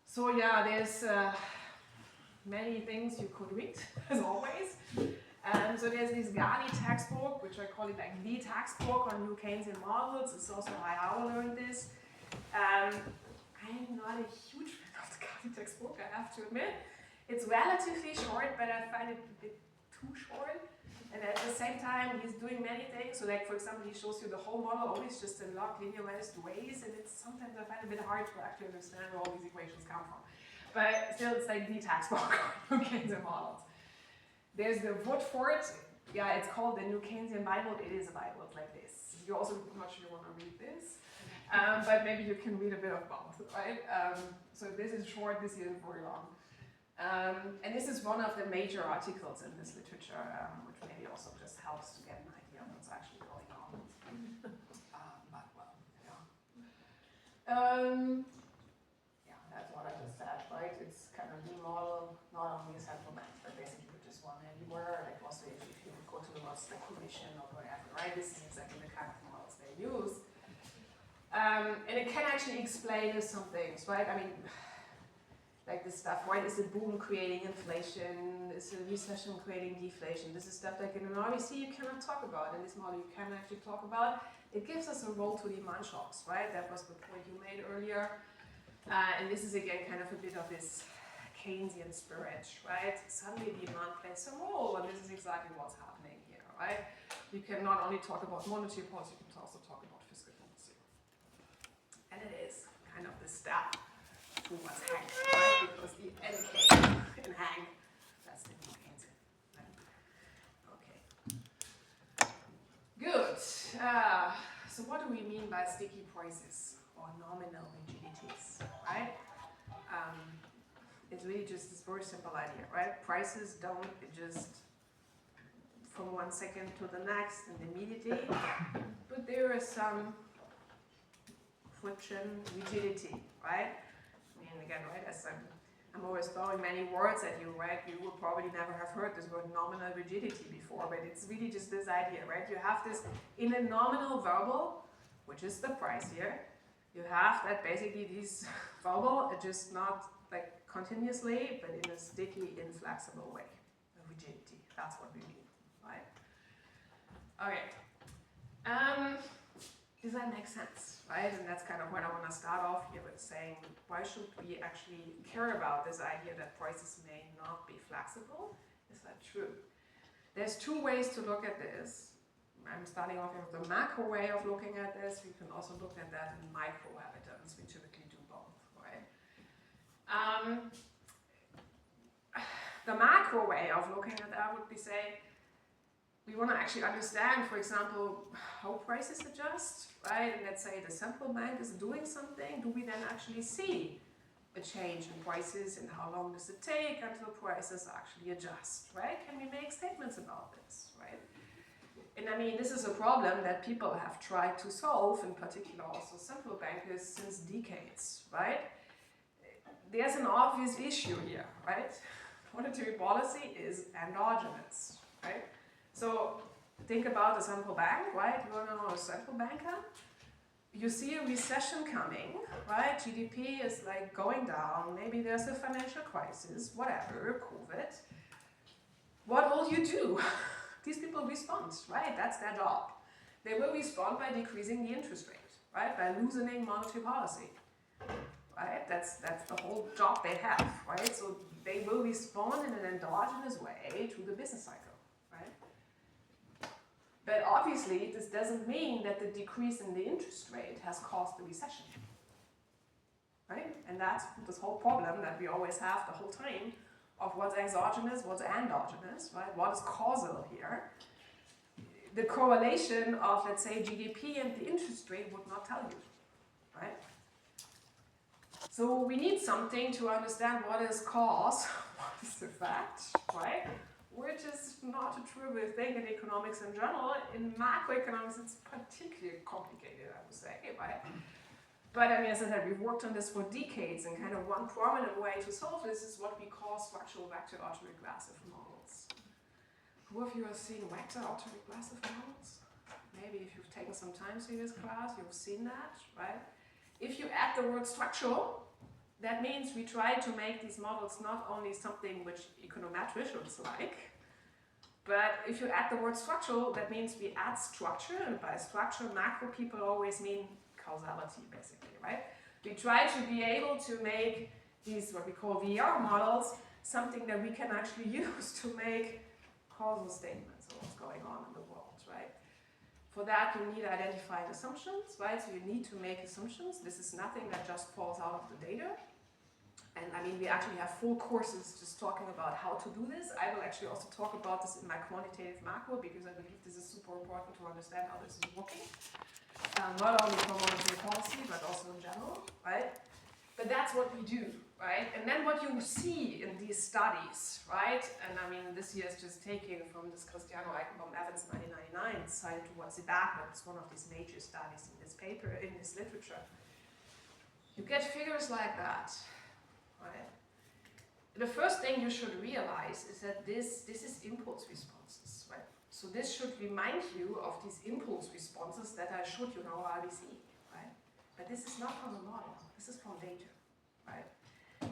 So yeah, there's many things you could read, as always. So there's this Ghani textbook, which I call it like the textbook on new Keynesian models. It's also how I learned this. I'm not a huge fan of the Ghani textbook, I have to admit. It's relatively short, but I find it a bit too short. And at the same time, he's doing many things. So like, for example, he shows you the whole model always just in log linearized ways. And it's sometimes I find it a bit hard to actually understand where all these equations come from. But still, it's like the textbook on new Keynesian models. There's the Woodford, yeah, it's called the New Keynesian Bible. It is a Bible, it's like this. You also, I'm not sure you want to read this, but maybe you can read a bit of both, right? So this is short, this isn't very long. And this is one of the major articles in this literature, which maybe also just helps to get an idea of what's actually going on. But well, yeah. That's what I just said, right? It's kind of the model, not only central banks, but basically just one anywhere. Like also if you go to the Western Commission or whatever, right? This is exactly the kind of models they use. And it can actually explain some things, right? I mean, like this stuff, right? Is a boom creating inflation? Is a recession creating deflation? This is stuff like in an RBC you cannot talk about. In this model you can actually talk about. It gives us a role to demand shocks, right? That was the point you made earlier. And this is again kind of a bit of this Keynesian spirit, right? Suddenly demand plays some role, and this is exactly what's happening here, right? You can not only talk about monetary policy, you can also talk about fiscal policy. And it is kind of the step towards Hank, right? Because the NK in Hank, that's the new Keynesian. Right? Okay. Good. So what do we mean by sticky prices or nominal rigidities, right? It's really just this very simple idea, right? Prices don't adjust from one second to the next and immediately, but there is some friction, rigidity, right? I mean, again, right, as I'm always throwing many words at you, right? You will probably never have heard this word nominal rigidity before, but it's really just this idea, right? You have this in a nominal variable, which is the price here. You have that basically these variable adjust not like continuously, but in a sticky, inflexible way. Rigidity, that's what we mean, right? Okay. Does that make sense, right? And that's kind of what I want to start off here with saying, why should we actually care about this idea that prices may not be flexible? Is that true? There's two ways to look at this. I'm starting off with the macro way of looking at this. We can also look at that in micro evidence. We typically do both, right? The macro way of looking at that would be say, we want to actually understand, for example, how prices adjust, right? And let's say the central bank is doing something. Do we then actually see a change in prices, and how long does it take until prices actually adjust, right? Can we make statements about this, right? And I mean, this is a problem that people have tried to solve, in particular also central bankers, since decades, right? There's an obvious issue here, right? Monetary policy is endogenous, right? So think about the central bank, right? You're now a central banker. You see a recession coming, right? GDP is like going down. Maybe there's a financial crisis, whatever, COVID. What will you do? These people respond, right? That's their job. They will respond by decreasing the interest rate, right? By loosening monetary policy, right? That's the whole job they have, right? So they will respond in an endogenous way to the business cycle, right? But obviously, this doesn't mean that the decrease in the interest rate has caused the recession, right? And that's this whole problem that we always have the whole time of what's exogenous, what's endogenous, right? What is causal here? The correlation of, let's say, GDP and the interest rate would not tell you, right? So we need something to understand what is cause, what is effect, right? Which is not a trivial thing in economics in general. In macroeconomics, it's particularly complicated, I would say, right? But I mean, as I said, we've worked on this for decades, and kind of one prominent way to solve this is what we call structural vector autoregressive models. Who of you have seen vector autoregressive models? Maybe if you've taken some time through this class, you've seen that, right? If you add the word structural, that means we try to make these models not only something which econometricians like, but if you add the word structural, that means we add structure, and by structure, macro people always mean causality, basically, right? We try to be able to make these, what we call VR models, something that we can actually use to make causal statements of what's going on in the world, right? For that, you need identified assumptions, right? So you need to make assumptions. This is nothing that just falls out of the data. And I mean, we actually have full courses just talking about how to do this. I will actually also talk about this in my quantitative macro, because I believe this is super important to understand how this is working. Not only for monetary policy, but also in general, right? But that's what we do, right? And then what you see in these studies, right? And I mean, this year is just taken from this Cristiano Eichenbaum-Evans 1999 cited towards the back, but it's one of these major studies in this paper, in this literature. You get figures like that, right? The first thing you should realize is that this is impulse responses, right? So this should remind you of these impulse responses that I showed you in our RBC, right? But this is not from a model, this is from data, right?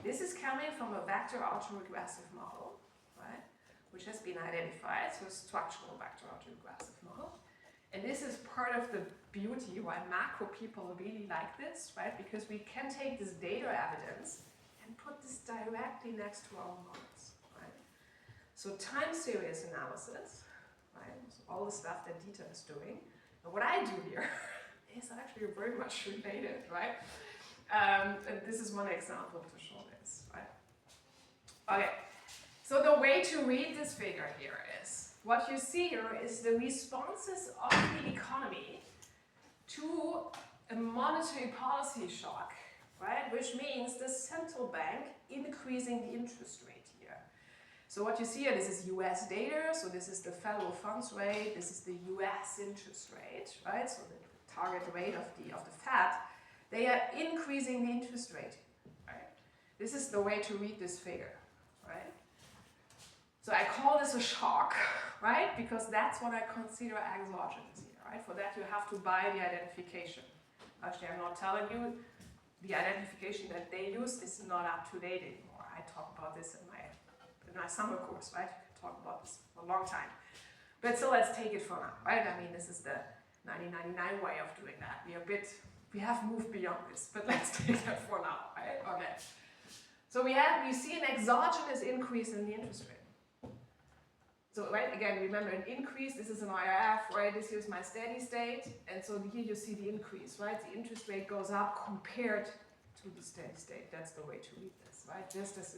This is coming from a vector autoregressive model, right? Which has been identified, so a structural vector autoregressive model. And this is part of the beauty why macro people really like this, right? Because we can take this data evidence and put this directly next to our models, right? So time series analysis, right? So all the stuff that Dieter is doing. And what I do here is actually very much related, right? And this is one example to show this, right? Okay, so the way to read this figure here is, what you see here is the responses of the economy to a monetary policy shock, right? Which means the central bank increasing the interest rate here. So what you see here, this is US data, so this is the federal funds rate, this is the US interest rate, right? So the target rate of the Fed. They are increasing the interest rate, right? This is the way to read this figure, right? So I call this a shock, right? Because that's what I consider exogenous here, right? For that you have to buy the identification. Actually, I'm not telling you, the identification that they use is not up to date anymore. I talk about this in my summer course, right? I talk about this for a long time. But so let's take it for now, right? I mean, this is the 1999 way of doing that. We have moved beyond this, but let's take that for now, right? Okay. So we see an exogenous increase in the interest rate. So right, again, remember an increase, this is an IRF, right? This here's my steady state, and so here you see the increase, right? The interest rate goes up compared to the steady state. That's the way to read this, right? Just as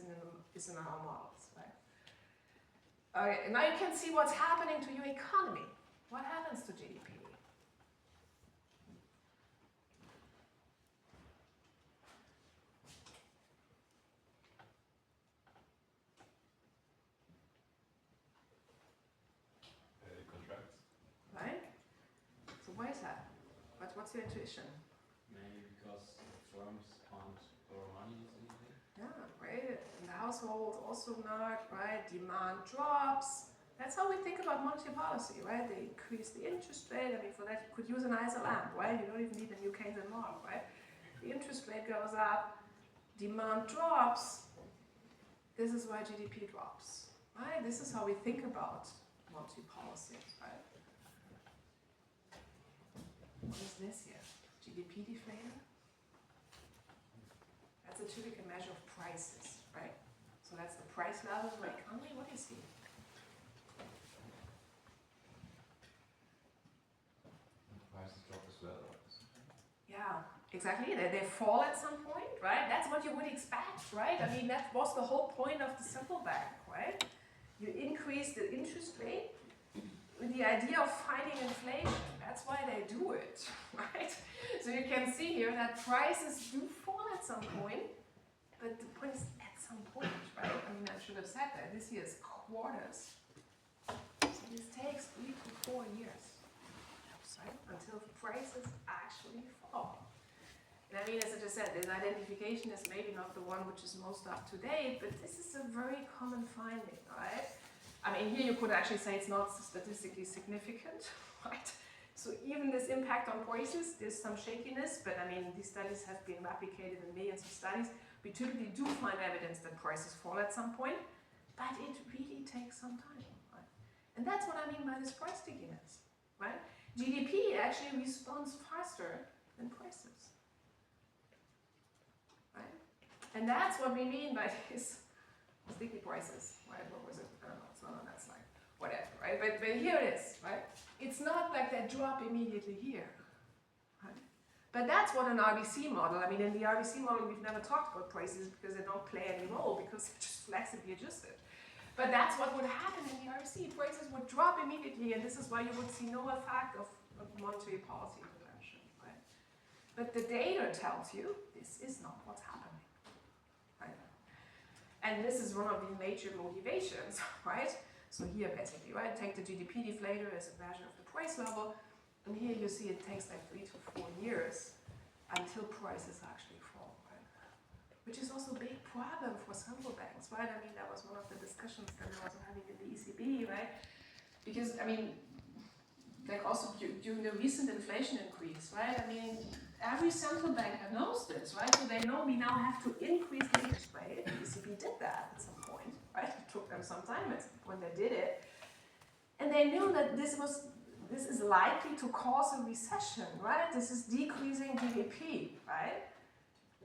is in our models, right? Okay, now you can see what's happening to your economy. What happens to GDP? It contracts. Right? So why is that? What's your intuition? Maybe because firms can't borrow money easily. Yeah, right. In the household also not, right? Demand drops. That's how we think about monetary policy, right? They increase the interest rate. I mean, for that you could use an ISA lamp, right? You don't even need a new Keynesian model, right? The interest rate goes up, demand drops. This is why GDP drops, right? This is how we think about monetary policy, right? What is this here? GDP deflator? That's a typical measure of prices, right? So that's the price level of the economy. What do you see? Prices drop as well. Yeah, exactly. They fall at some point, right? That's what you would expect, right? I mean, that was the whole point of the central bank, right? You increase the interest rate with the idea of fighting inflation. That's why they do it, right? So you can see here that prices do fall at some point, but the point is at some point, right? I mean, I should have said that. This here is quarters. So this takes 3 to 4 years, right? Until prices actually fall. And I mean, as I just said, this identification is maybe not the one which is most up to date, but this is a very common finding, right? I mean, here you could actually say it's not statistically significant, right? So even this impact on prices, there's some shakiness, but I mean, these studies have been replicated in millions of studies. We typically do find evidence that prices fall at some point, but it really takes some time, right? And that's what I mean by this price stickiness, right? GDP actually responds faster than prices, right? And that's what we mean by these sticky prices, right? What was it? I don't know, it's not on that slide. Whatever, right? But here it is, right? It's not like they drop immediately here, right? But that's what an RBC model, I mean, in the RBC model, we've never talked about prices because they don't play any role because they're just flexibly adjusted. But that's what would happen in the RBC. Prices would drop immediately, and this is why you would see no effect of monetary policy intervention, right? But the data tells you this is not what's happening, right? And this is one of the major motivations, right? So here basically, right, take the GDP deflator as a measure of the price level, and here you see it takes like 3 to 4 years until prices actually fall, right? Which is also a big problem for central banks, right? I mean, that was one of the discussions that we were also having in the ECB, right? Because, I mean, like also during the recent inflation increase, right? I mean, every central bank knows this, right? So they know we now have to increase the interest rate. The ECB did that at some point, right? It took them some time when they did it. And they knew that this is likely to cause a recession, right? This is decreasing GDP, right?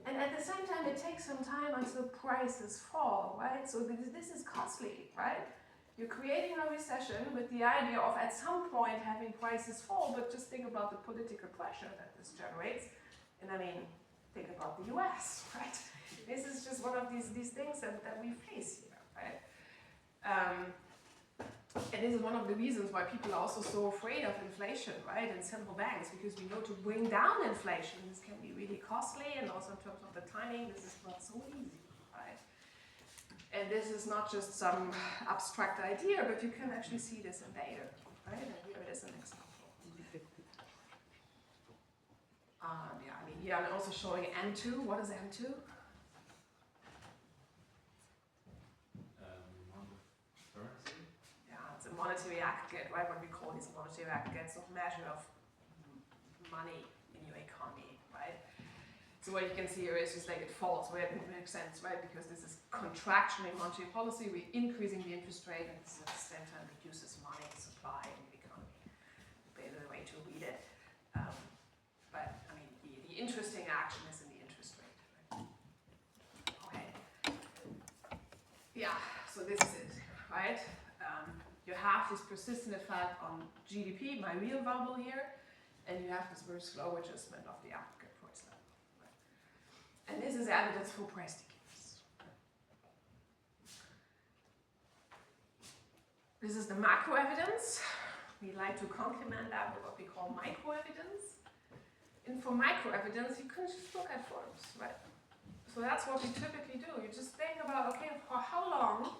And at the same time, it takes some time until prices fall, right? So this is costly, right? You're creating a recession with the idea of at some point having prices fall, but just think about the political pressure that this generates. And I mean, think about the US, right? This is just one of these things that we face here, right? And this is one of the reasons why people are also so afraid of inflation, right? And central banks, because we know to bring down inflation, this can be really costly, and also in terms of the timing, this is not so easy, right? And this is not just some abstract idea, but you can actually see this in data, right? And here it is an example. Yeah, I mean, here I'm also showing M2. What is M2? Currency? Yeah, it's a monetary aggregate, right? What we call these monetary aggregates of measure of money in your economy, right? So what you can see here is just like it falls, where it makes sense, right? Because this is contraction in monetary policy, we're increasing the interest rate, and this at the same time reduces money supply in the economy. The way to read it. right? You have this persistent effect on GDP, my real bubble here, and you have this very slow adjustment of the aggregate price level. Right? And this is evidence for price stickiness. This is the macro evidence. We like to complement that with what we call micro evidence. And for micro evidence, you can just look at firms, right? So that's what we typically do. You just think about, okay, for how long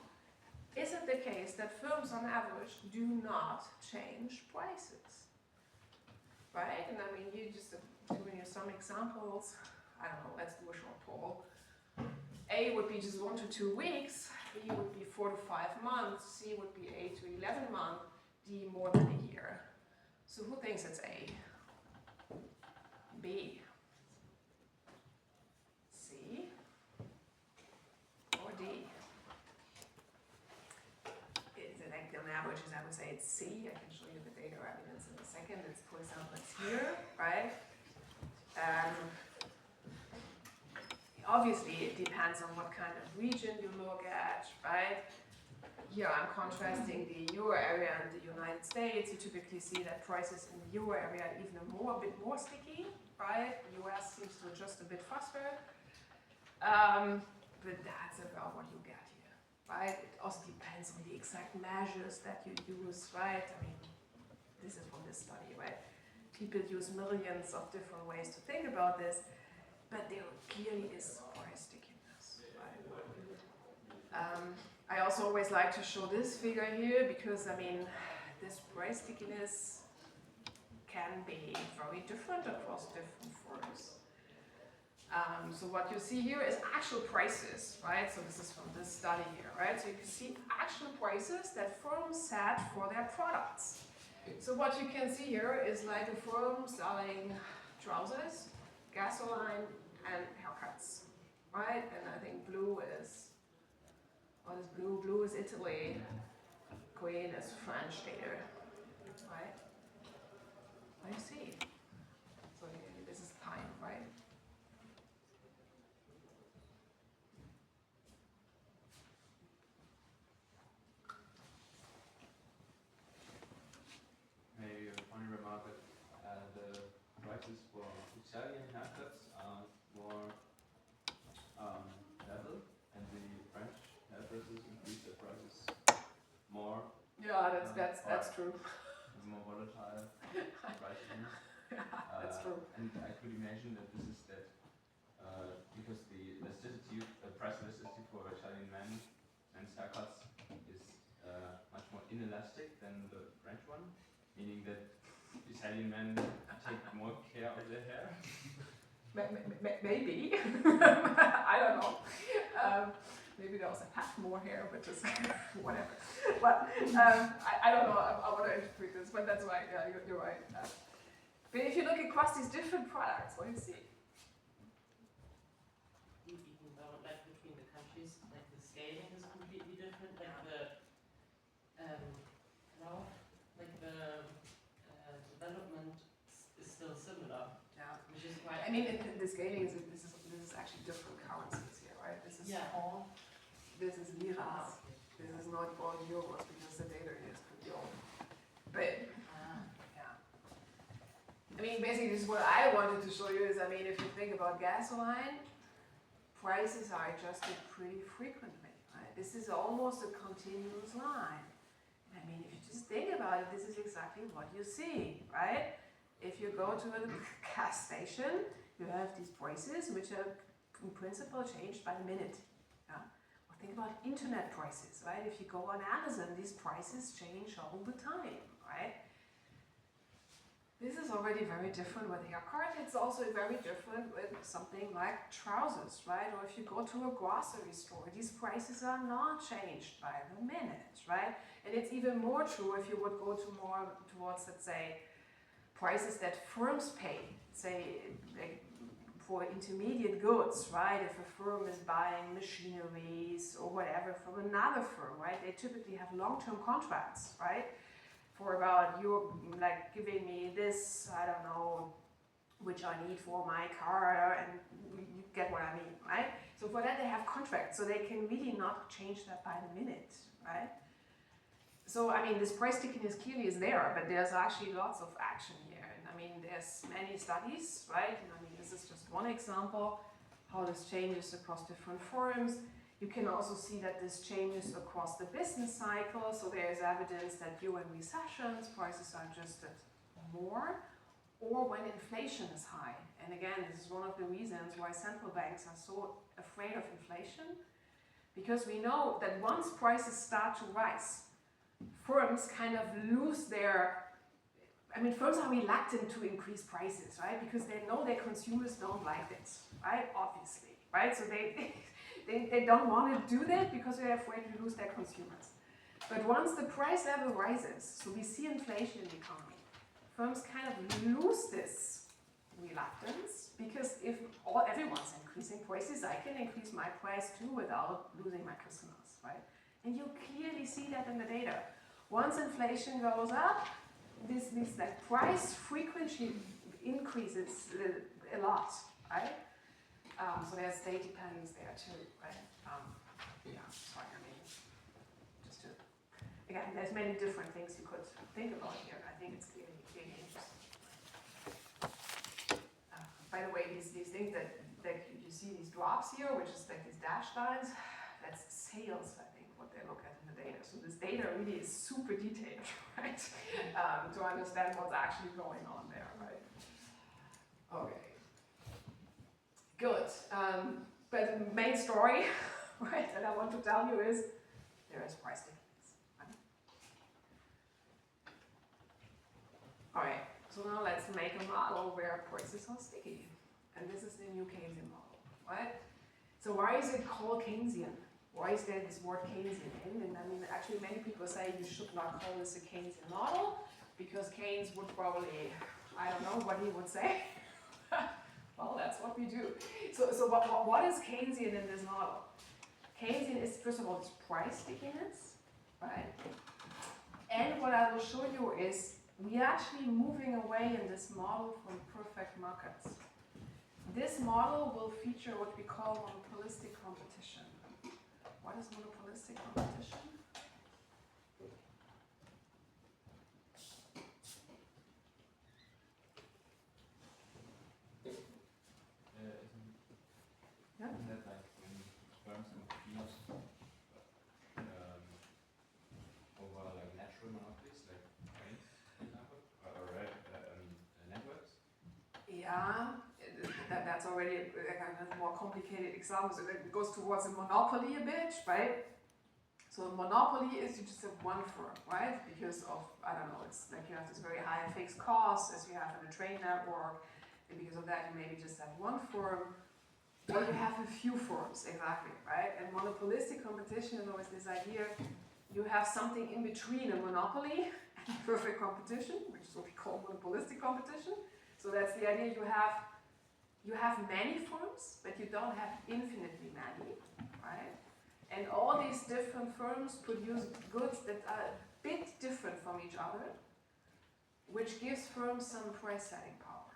is it the case that firms on average do not change prices? Right? And I mean, you just giving you some examples. I don't know, let's do a short poll. A would be just 1 to 2 weeks, B would be 4 to 5 months, C would be 8 to 11 months, D more than a year. So who thinks it's A? B? C? Or D? On averages, I would say it's C. I can show you the data evidence in a second. It's, for example, it's here, right? Obviously, it depends on what kind of region you look at, right? Here I'm contrasting the euro area and the United States. You typically see that prices in the euro area are even a bit more sticky, right? The US seems to adjust a bit faster. But that's about what you get here, right? It also depends on the exact measures that you use, right? I mean, this is from this study, right? People use millions of different ways to think about this, but there clearly is price stickiness, right? I also always like to show this figure here because, I mean, this price stickiness can be very different across different firms. So what you see here is actual prices, right? So this is from this study here, right? So you can see actual prices that firms set for their products. So what you can see here is like a firm selling trousers, gasoline, and haircuts, right? And I think blue is, what is blue? Blue is Italy, green is French data, right? What do you see? So this is time, right? Maybe a funny remark that the prices for Italian haircuts are more level, and the French hairdressers increase their prices more. Yeah, that's true. More volatile pricing. Yeah, that's true. And I could imagine that this is that because the elasticity, price elasticity for Italian men's haircuts is much more inelastic than the French one, meaning that Italian men take more care of their hair. Maybe. I don't know. Maybe they also have more hair, but just whatever. But I don't know. I want to interpret this, but that's right. Yeah, you're right. But if you look across these different products, what do you see? Even though, like between the countries, like the scaling is completely different. Like the, development is still similar. Yeah. Which is why I mean, the scaling is this is actually different currencies here, right? This is all. This is liras. This is not all euros because the data here is pretty old. But yeah. I mean, basically, this is what I wanted to show you is, I mean, if you think about gasoline, prices are adjusted pretty frequently, right? This is almost a continuous line. I mean, if you just think about it, this is exactly what you see, right? If you go to a gas station, you have these prices which are in principle changed by the minute. Yeah? Or think about internet prices, right? If you go on Amazon, these prices change all the time, right? This is already very different with haircut. It's also very different with something like trousers, right? Or if you go to a grocery store, these prices are not changed by the minute, right? And it's even more true if you would go to more towards, let's say, prices that firms pay, say, like for intermediate goods, right? If a firm is buying machineries or whatever from another firm, right? They typically have long-term contracts, right? For about, you're like giving me this, I don't know, which I need for my car, and you get what I mean, right? So for that they have contracts, so they can really not change that by the minute, right? So, I mean, this price stickiness clearly is there, but there's actually lots of action here. And I mean, there's many studies, right? And I mean, this is just one example, how this changes across different firms. You can also see that this changes across the business cycle. So there is evidence that during recessions, prices are adjusted more, or when inflation is high. And again, this is one of the reasons why central banks are so afraid of inflation, because we know that once prices start to rise, firms kind of lose their, I mean, firms are reluctant to increase prices, right? Because they know their consumers don't like this, right? Obviously, right? So they don't want to do that because they're afraid to lose their consumers. But once the price level rises, so we see inflation in the economy, firms kind of lose this reluctance, because if everyone's increasing prices, I can increase my price too without losing my customers, right? And you clearly see that in the data. Once inflation goes up, this like price frequency increases a lot, right? So there's state dependence there too, right? Yeah, sorry, I mean, just to, again, there's many different things you could think about here. I think it's clearly interesting. By the way, these things that you see, these drops here, which is like these dashed lines, that's sales, I think, what they look at in the data. So this data really is super detailed, right? To understand what's actually going on there, right? Okay. Good. But the main story, right, that I want to tell you is there is price stickiness. Right? All right. So now let's make a model where prices are sticky. And this is the new Keynesian model, right? So why is it called Keynesian? Why is there this word Keynesian in? And I mean, actually many people say you should not call this a Keynesian model, because Keynes would probably, I don't know what he would say. Well, that's what we do. So what is Keynesian in this model? Keynesian is, first of all, it's price stickiness, right? And what I will show you is we're actually moving away in this model from perfect markets. This model will feature what we call monopolistic competition. What is monopolistic competition? Isn't that like when firms compete over like natural monopolies, like banks, for example, or networks? Yeah, that's already a kind of more complicated example. So it goes towards a monopoly a bit, right? So a monopoly is you just have one firm, right? Because of, I don't know, it's like you have this very high fixed cost as you have in a train network, and because of that you maybe just have one firm, or you have a few firms, exactly, right? And monopolistic competition is always this idea, you have something in between a monopoly and perfect competition, which is what we call monopolistic competition. So that's the idea, you have many firms, but you don't have infinitely many, right? And all these different firms produce goods that are a bit different from each other, which gives firms some price setting power,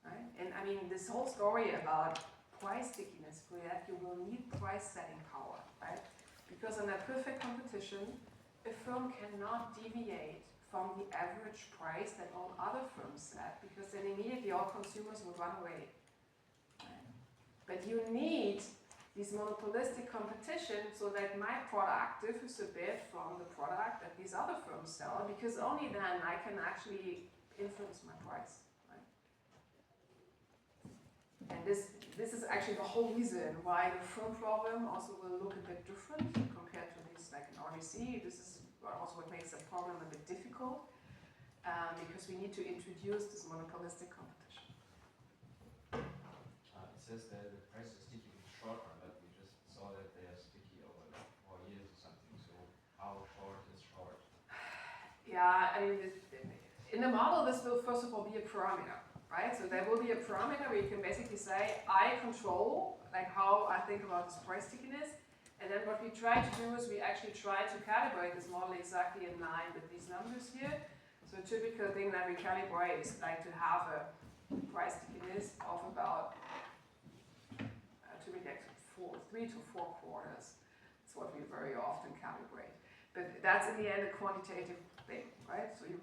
right? And I mean, this whole story about price stickiness, for that you will need price setting power, right? Because in a perfect competition, a firm cannot deviate from the average price that all other firms set, because then immediately all consumers would run away. Right? But you need this monopolistic competition so that my product differs a bit from the product that these other firms sell, because only then I can actually influence my price. Right? And this is actually the whole reason why the firm problem also will look a bit different compared to this, like an RDC. This is also what makes the problem a bit difficult, because we need to introduce this monopolistic competition. It says that the price is sticky in the short run, but we just saw that they are sticky over like 4 years or something. So how short is short? Yeah, I mean, in the model, this will first of all be a parameter, right? So there will be a parameter where you can basically say, I control like how I think about this price stickiness. And then what we try to do is we actually try to calibrate this model exactly in line with these numbers here. So a typical thing that we calibrate is like to have a price stickiness of about typically 3 to 4 quarters. That's what we very often calibrate. But that's in the end a quantitative thing, right? So you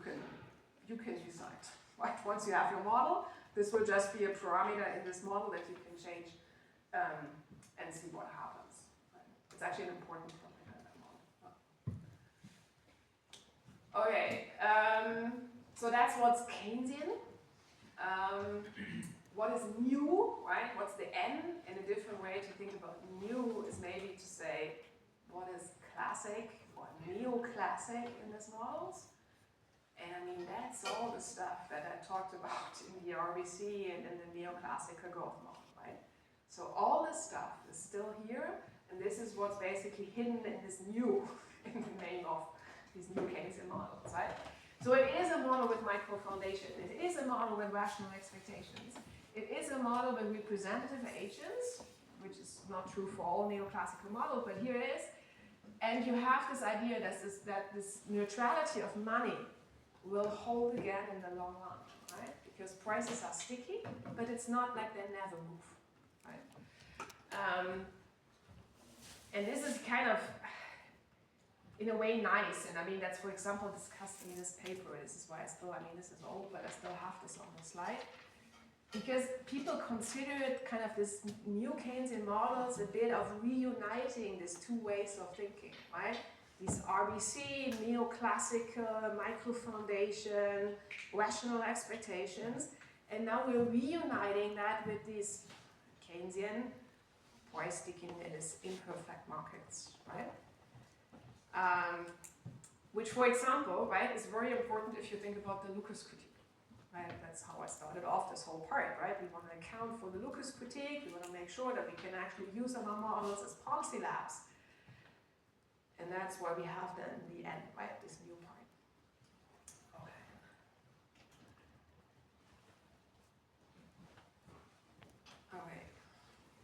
can decide, right? Once you have your model, this will just be a parameter in this model that you can change and see what happens. Right? It's actually an important parameter in that model. Okay, so that's what's Keynesian. What is new, right? What's the N? And a different way to think about new is maybe to say what is classic or neoclassic in these models. And I mean, that's all the stuff that I talked about in the RBC and in the neoclassical growth model, right? So all this stuff is still here, and this is what's basically hidden in this new, in the name of these new Keynesian models, right? So it is a model with micro-foundation. It is a model with rational expectations. It is a model with representative agents, which is not true for all neoclassical models, but here it is. And you have this idea that this neutrality of money will hold again in the long run, right? Because prices are sticky, but it's not like they never move, right? And this is kind of, in a way, nice. And I mean, that's, for example, discussed in this paper. This is why I still, I mean, this is old, but I still have this on the slide. Because people consider it kind of this new Keynesian models a bit of reuniting these two ways of thinking, right? These RBC, neoclassical, micro-foundation, rational expectations. And now we're reuniting that with these Keynesian price stickiness, imperfect markets, right? Which, for example, right, is very important if you think about the Lucas critique. Right? That's how I started off this whole part, right? We want to account for the Lucas critique. We want to make sure that we can actually use our models as policy labs. And that's why we have then the end, right? This new part. Okay. All right.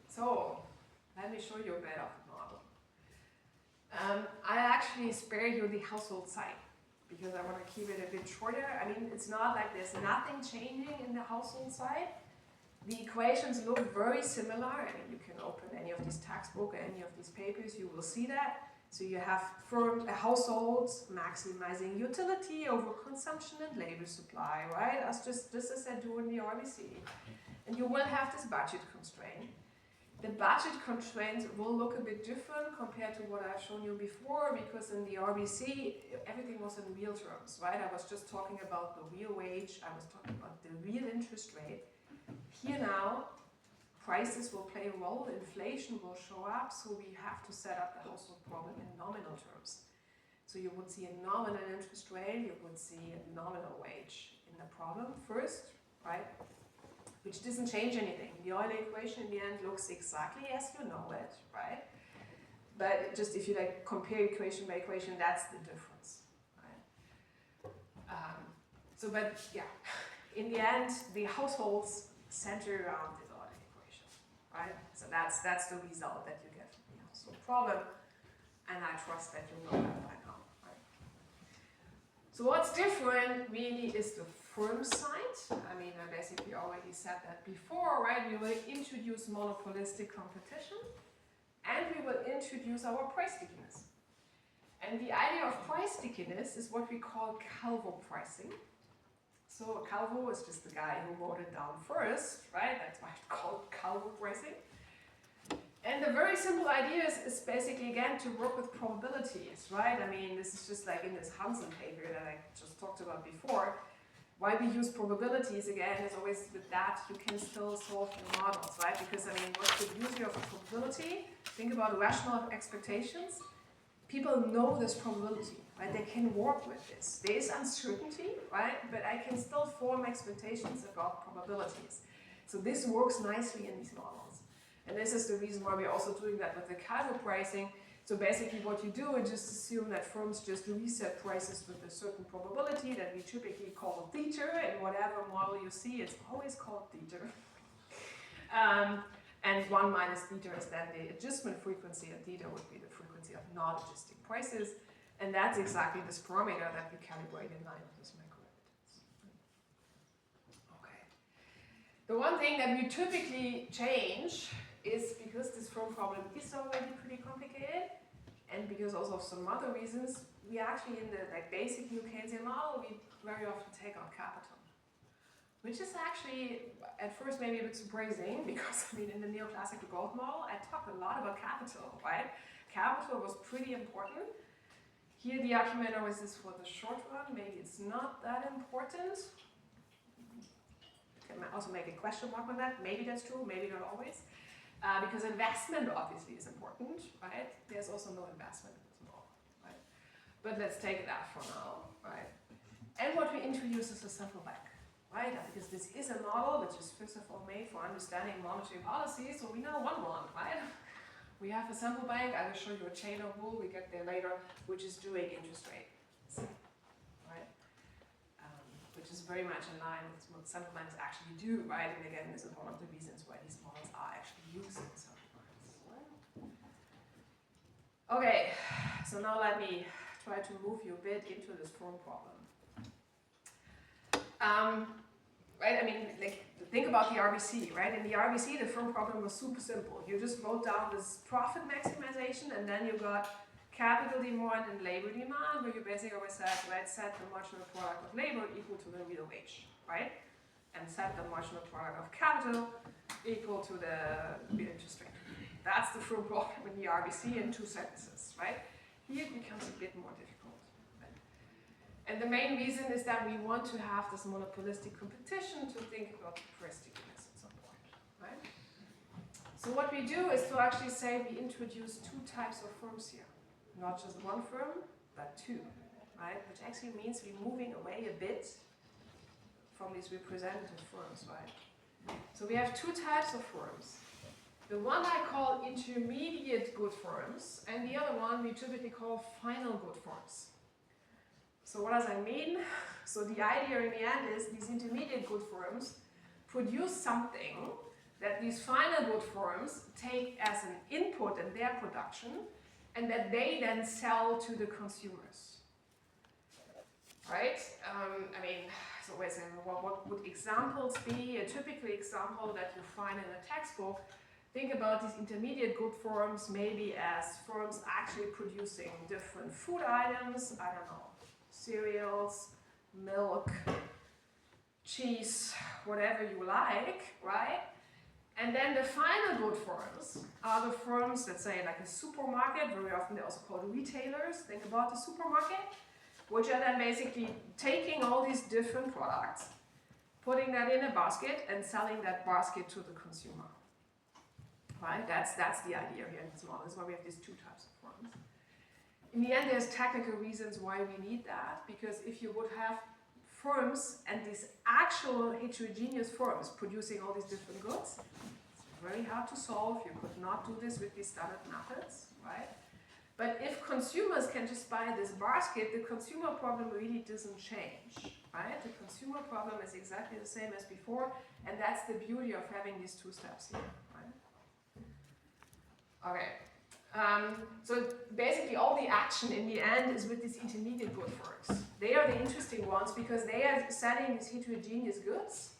So let me show you a bit of the model. I actually spare you the household side, because I want to keep it a bit shorter. I mean, it's not like there's nothing changing in the household side. The equations look very similar. I mean, you can open any of these textbooks, any of these papers, you will see that. So you have households maximizing utility over consumption and labor supply, right? That's just as I do in the RBC. And you will have this budget constraint. The budget constraints will look a bit different compared to what I've shown you before, because in the RBC, everything was in real terms, right? I was just talking about the real wage, I was talking about the real interest rate. Here now, prices will play a role, inflation will show up, so we have to set up the household problem in nominal terms. So you would see a nominal interest rate, you would see a nominal wage in the problem first, right? Which doesn't change anything. The Euler equation in the end looks exactly as you know it, right? But just if you like compare equation by equation, that's the difference, right? But yeah, in the end, the households center around the Euler equation, right? So that's the result that you get from the household problem, and I trust that you know that by now, right? So what's different really is the firm side. I mean, I basically already said that before, right? We will introduce monopolistic competition, and we will introduce our price stickiness. And the idea of price stickiness is what we call Calvo pricing. So Calvo is just the guy who wrote it down first, right? That's why it's called Calvo pricing. And the very simple idea is basically, again, to work with probabilities, right? I mean, this is just like in this Hansen paper that I just talked about before. Why we use probabilities, again, is always with that you can still solve your models, right? Because, I mean, what's the beauty of a probability? Think about rational expectations. People know this probability, right? They can work with this. There is uncertainty, right? But I can still form expectations about probabilities. So this works nicely in these models. And this is the reason why we're also doing that with the Calvo pricing. So basically what you do is just assume that firms just reset prices with a certain probability that we typically call theta, and whatever model you see, it's always called theta. And 1 minus theta is then the adjustment frequency, and theta would be the frequency of not adjusting prices. And that's exactly this parameter that we calibrate in line with this macroevidence. Okay. The one thing that we typically change is, because this firm problem is already pretty complicated, and because also of some other reasons, we actually in the like basic New Keynesian model, we very often take out capital. Which is actually, at first maybe a bit surprising, because I mean in the neoclassical growth model, I talked a lot about capital, right? Capital was pretty important. Here the argument always is for the short run, maybe it's not that important. Can also make a question mark on that, maybe that's true, maybe not always. Because investment obviously is important, right? There's also no investment in this model, right? But let's take that for now, right? And what we introduce is a central bank. Right, because this is a model which is first of all made for understanding monetary policy, so we know one, right? We have a central bank, I will show you a chain of rule, we get there later, which is doing interest rate, right? Which is very much in line with what central banks actually do, right? And again, this is one of the reasons why these models are actually used in central banks. Okay, so now let me try to move you a bit into this firm problem. Right, I mean, like, think about the RBC, right? In the RBC, the firm problem was super simple. You just wrote down this profit maximization, and then you got capital demand and labor demand, where you basically always said, right, set the marginal product of labor equal to the real wage, right? And set the marginal product of capital equal to the real interest rate. That's the firm problem in the RBC in 2 sentences, right? Here it becomes a bit more difficult. And the main reason is that we want to have this monopolistic competition to think about price stickiness at some point, right? So what we do is to actually say we introduce 2 types of firms here. Not just one firm, but 2, right? Which actually means we're moving away a bit from these representative firms, right? So we have 2 types of firms. The one I call intermediate good firms, and the other one we typically call final good firms. So what does that mean? So the idea in the end is these intermediate good firms produce something that these final good firms take as an input in their production, and that they then sell to the consumers. Right? I mean, so what would examples be? A typical example that you find in a textbook, think about these intermediate good firms maybe as firms actually producing different food items, I don't know, cereals, milk, cheese, whatever you like, right? And then the final good firms are the firms that say like a supermarket, very often they're also called retailers, think about the supermarket, which are then basically taking all these different products, putting that in a basket and selling that basket to the consumer. Right? That's the idea here in this model. That's why we have these 2 types of firms. In the end, there's technical reasons why we need that, because if you would have firms and these actual heterogeneous firms producing all these different goods, it's very hard to solve. You could not do this with these standard methods, right? But if consumers can just buy this basket, the consumer problem really doesn't change, right? The consumer problem is exactly the same as before, and that's the beauty of having these 2 steps here, right? Okay. So basically all the action in the end is with these intermediate good firms. They are the interesting ones because they are selling these heterogeneous goods,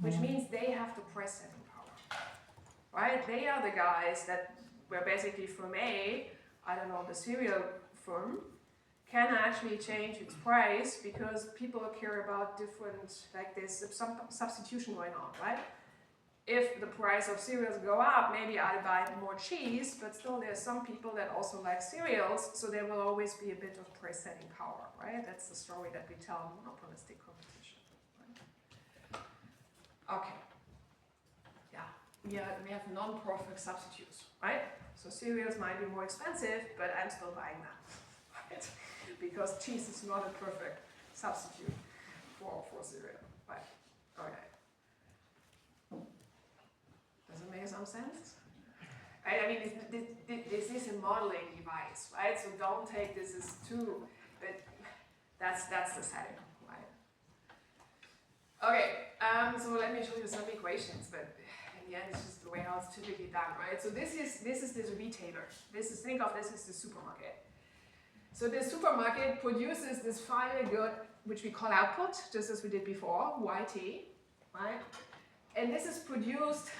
which means they have the price setting power, right? They are the guys that were basically firm A, I don't know, the cereal firm, can actually change its price because people care about different, like there's some substitution going on, right? If the price of cereals go up, maybe I buy more cheese, but still there's some people that also like cereals, so there will always be a bit of price setting power, right? That's the story that we tell in monopolistic competition. Right? Okay. Yeah, we have non-perfect substitutes, right? So cereals might be more expensive, but I'm still buying that, right? Because cheese is not a perfect substitute for cereal, right? Okay. Does it make some sense? Right? I mean, this is a modeling device, right? So don't take this as too, but that's the setting, right? Okay, so let me show you some equations, but in the end, it's just the way how it's typically done, right? So this is this retailer. Think of this as the supermarket. So the supermarket produces this final good, which we call output, just as we did before, YT, right? And this is produced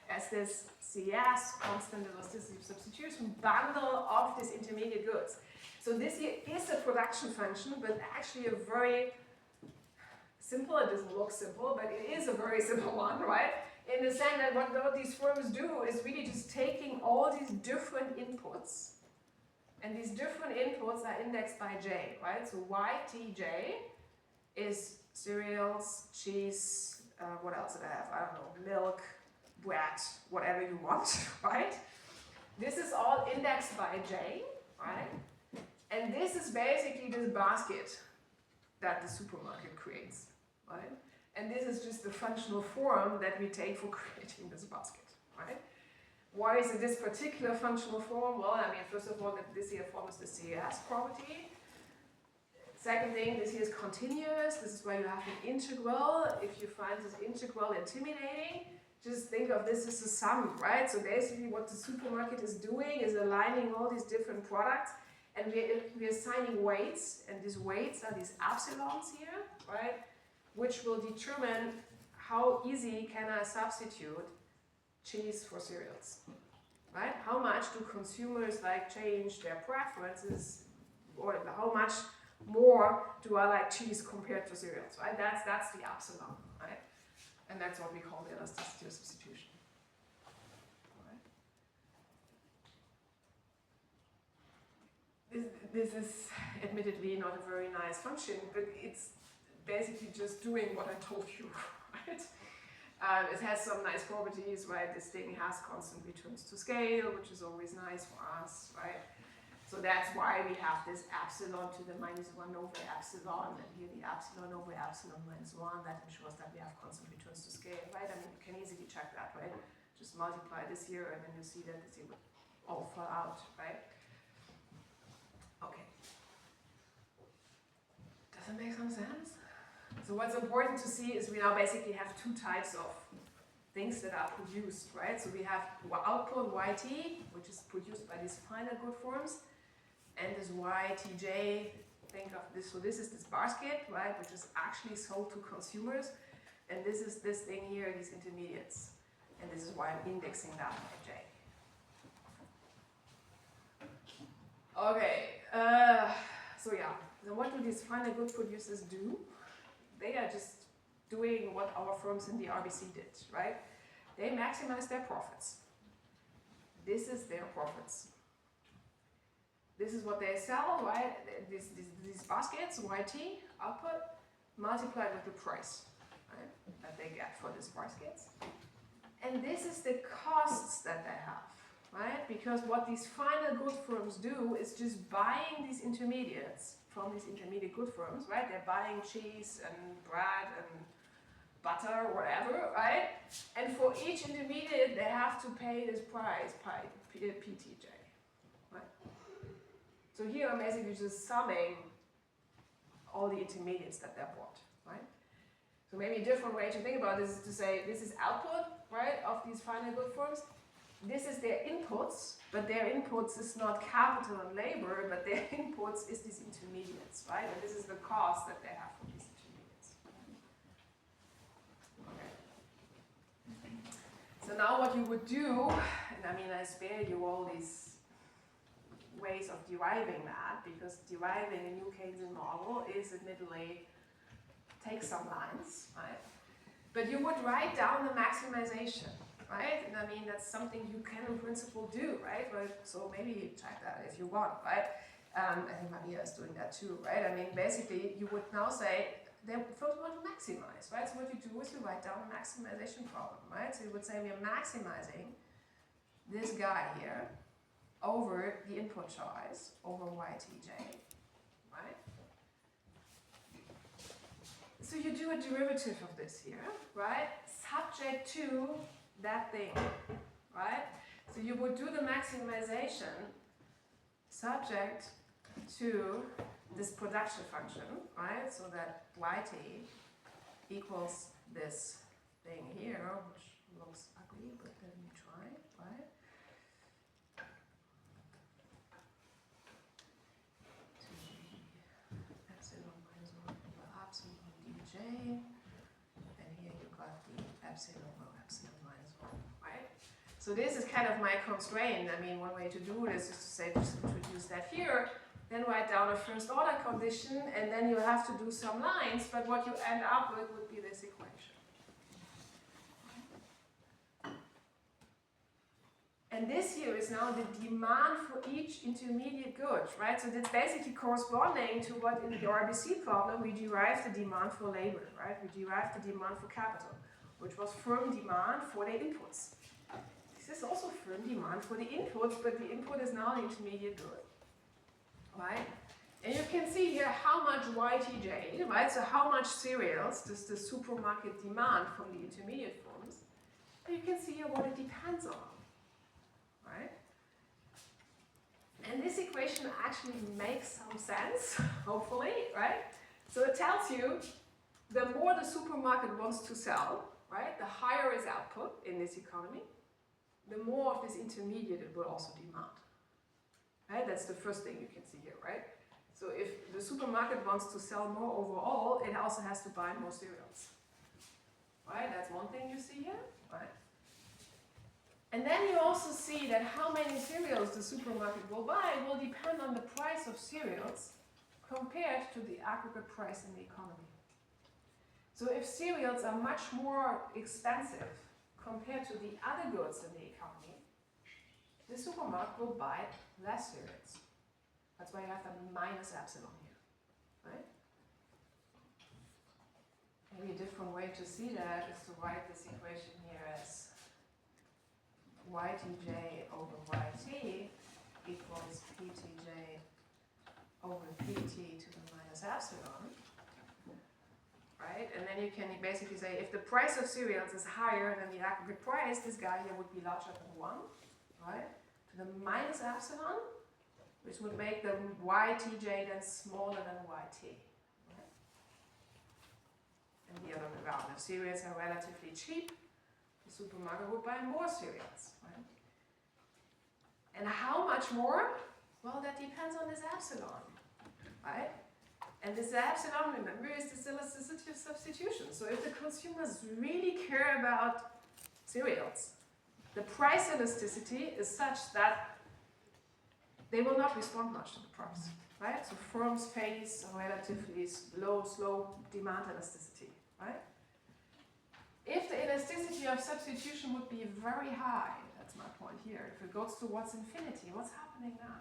as this CS, constant elasticity of substitution, bundle of these intermediate goods. So this here is a production function, but actually a very simple, it doesn't look simple, but it is a very simple one, right? In the sense that what these forms do is really just taking all these different inputs, and these different inputs are indexed by J, right? So YTJ is cereals, cheese, what else did I have? I don't know, milk, bread, whatever you want, right? This is all indexed by J, right? And this is basically this basket that the supermarket creates, right? And this is just the functional form that we take for creating this basket, right? Why is it this particular functional form? Well, I mean, first of all, this here form is the CAS property. Second thing, this here is continuous. This is where you have an integral. If you find this integral intimidating, just think of this as a sum, right? So basically what the supermarket is doing is aligning all these different products, and we're assigning weights, and these weights are these epsilons here, right? Which will determine how easy can I substitute cheese for cereals, right? How much do consumers like change their preferences, or how much more do I like cheese compared to cereals, right? That's the epsilon, right? And that's what we call the elasticity of substitution. Right? This is admittedly not a very nice function, but it's basically just doing what I told you, right? It has some nice properties, right? This thing has constant returns to scale, which is always nice for us, right? So that's why we have this epsilon to the minus 1 over epsilon, and here the epsilon over epsilon minus 1. That ensures that we have constant returns to scale, right? I mean, you can easily check that, right? Just multiply this here, and then you see that this will all fall out, right? Okay. Does it make some sense? So what's important to see is we now basically have two types of things that are produced, right? So we have output YT, which is produced by these final good forms, and this YTJ, think of this, so this is this basket, right, which is actually sold to consumers, and this is this thing here, these intermediates, and this is why I'm indexing that by J. Okay, so yeah, so what do these final good producers do? They are just doing what our firms in the RBC did, right? They maximize their profits. This is their profits. This is what they sell, right? These baskets, YT, output, multiplied with the price, right, that they get for these baskets. And this is the costs that they have, right? Because what these final good firms do is just buying these intermediates from these intermediate good firms, right? They're buying cheese and bread and butter, whatever, right? And for each intermediate, they have to pay this price, PTJ, right? So here I'm basically just summing all the intermediates that they bought, right? So maybe a different way to think about this is to say this is output, right, of these final good firms. This is their inputs, but their inputs is not capital and labor, but their inputs is these intermediates, right? And this is the cost that they have for these intermediates. Okay. So now what you would do, and I mean I spare you all these ways of deriving that, because deriving a new Keynesian model is admittedly takes some lines, right? But you would write down the maximization. Right? And I mean, that's something you can in principle do, right? So maybe check that if you want, right? I think Maria is doing that too, right? I mean, basically, you would now say, they first want to maximize, right? So what you do is you write down a maximization problem, right? So you would say we are maximizing this guy here over the input choice over YTJ, right? So you do a derivative of this here, right? Subject to that thing, right? So you would do the maximization subject to this production function, right? So that YT equals this thing here, which looks ugly, but let me try, right? To the epsilon minus 1 over epsilon dj, and here you got the epsilon over epsilon minus 1, right? So this is kind of my constraint. I mean, one way to do this is to say, just introduce that here, then write down a first order condition, and then you have to do some lines, but what you end up with would be this equation. And this here is now the demand for each intermediate good, right? So that's basically corresponding to what in the RBC problem we derived the demand for labor, right? We derived the demand for capital, which was firm demand for the inputs. This is also firm demand for the inputs, but the input is now the intermediate good, right? And you can see here how much YTJ, right? So how much cereals does the supermarket demand from the intermediate forms? And you can see here what it depends on. Right? And this equation actually makes some sense, hopefully, right? So it tells you the more the supermarket wants to sell, right, the higher its output in this economy, the more of this intermediate it will also demand. Right? That's the first thing you can see here, right? So if the supermarket wants to sell more overall, it also has to buy more cereals. Right? That's one thing you see here, right? And then you also see that how many cereals the supermarket will buy will depend on the price of cereals compared to the aggregate price in the economy. So if cereals are much more expensive compared to the other goods in the economy, the supermarket will buy less cereals. That's why you have the minus epsilon here, right? Maybe a different way to see that is to write this equation here as YTJ over YT equals PTJ over PT to the minus epsilon, right? And then you can basically say if the price of cereals is higher than the aggregate price, this guy here would be larger than 1, right? To the minus epsilon, which would make the YTJ then smaller than YT, right? And the other way around, if cereals are relatively cheap, the supermarket would buy more cereals, right? And how much more? Well, that depends on this epsilon, right? And this epsilon, remember, is this elasticity of substitution. So if the consumers really care about cereals, the price elasticity is such that they will not respond much to the price, right? So firms face a relatively slow demand elasticity, right? If the elasticity of substitution would be very high, that's my point here, if it goes towards infinity, what's happening now?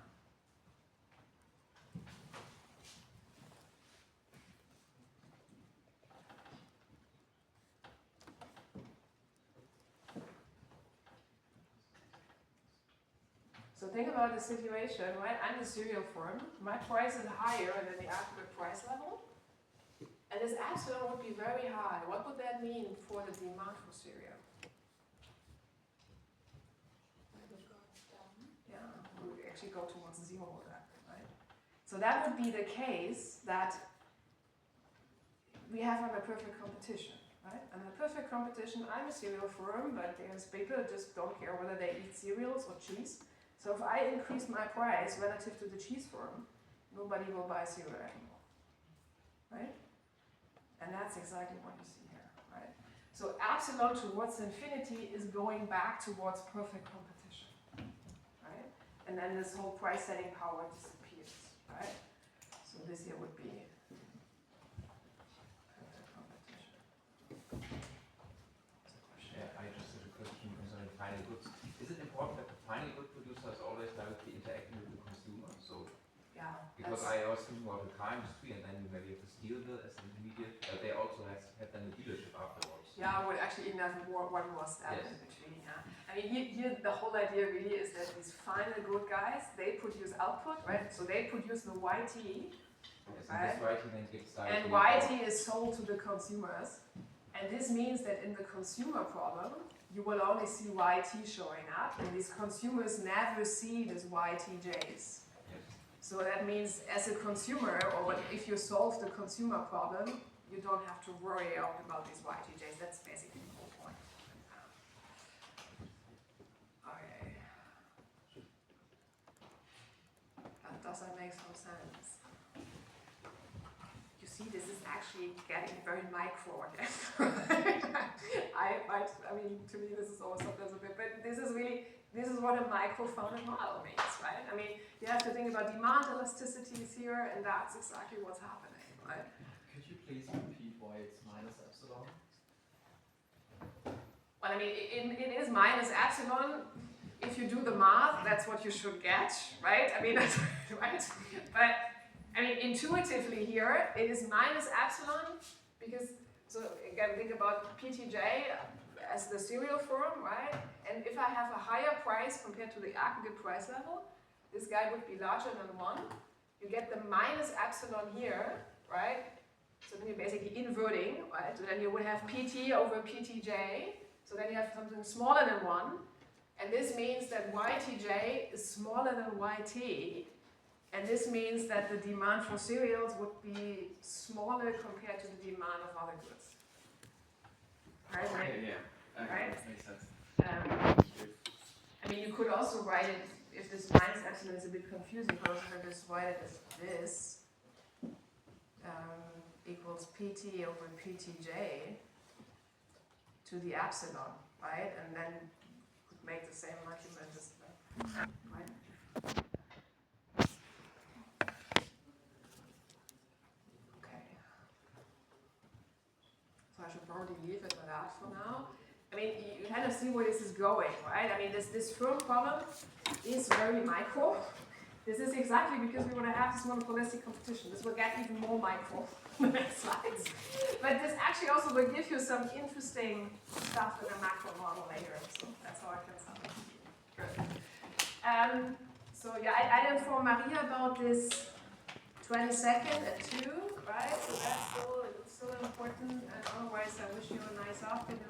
So think about the situation, right? I'm the cereal firm, my price is higher than the aggregate price level, and this epsilon would be very high. What would that mean for the demand for cereal? Yeah, we would actually go towards 0 with that, right? So that would be the case that we have under perfect competition, right? Under perfect competition, I'm a cereal firm, but there's people that just don't care whether they eat cereals or cheese. So if I increase my price relative to the cheese firm, nobody will buy cereal anymore, right? And that's exactly what you see here, right? So epsilon towards infinity is going back towards perfect competition, right? And then this whole price setting power disappears, right? So this here would be perfect competition. Yeah, I just had a question concerning final goods. Is it important that the final good producer is always directly interacting with the consumer? So, Yeah. because I was thinking about the car industry, and then you maybe have the steel mill as an intermediate, but they also have then the dealership afterwards. Yeah, I would actually even have one more step Yes. in between. Yeah, I mean here the whole idea really is that these final good guys, they produce output, right? So they produce the YT, Yes, right? and this YT then gets and YT is sold to the consumers, and this means that in the consumer problem, you will only see YT showing up, and these consumers never see this YTJs. Yes. So that means as a consumer, or if you solve the consumer problem, you don't have to worry about these YTJs. That's basically the whole point. Okay. Does that make some sense? You see, this is actually getting very micro again. I mean, to me, this is also sometimes a bit, but this is really this is what a micro-founded model means, right? I mean, you have to think about demand elasticities here, and that's exactly what's happening, right? Could you please repeat why it's minus epsilon? Well, I mean, it is minus epsilon. If you do the math, that's what you should get, right? I mean, that's right. But I mean, intuitively here, it is minus epsilon because, so again, think about PTJ as the serial firm, right? And if I have a higher price compared to the aggregate price level, this guy would be larger than 1. You get the minus epsilon here, right? So then you're basically inverting, right? So then you would have PT over PTJ. So then you have something smaller than 1. And this means that YTJ is smaller than YT. And this means that the demand for cereals would be smaller compared to the demand of other goods. Right? Okay, yeah. Okay, Right? makes sense. I mean, you could also write it, if this minus epsilon is a bit confusing, you could also just write it as this equals PT over PTJ to the epsilon, right? And then you could make the same argument as well, right? Okay. So I should probably leave it at that for now. I mean, you kind of see where this is going, right? I mean, this firm problem is very micro. This is exactly because we want to have this monopolistic competition. This will get even more micro in the next slides. But this actually also will give you some interesting stuff in a macro model later. So that's how I can sum it. Good. So yeah, I informed Maria about this 22nd at 2, right? So that's still important. And otherwise, I wish you a nice afternoon.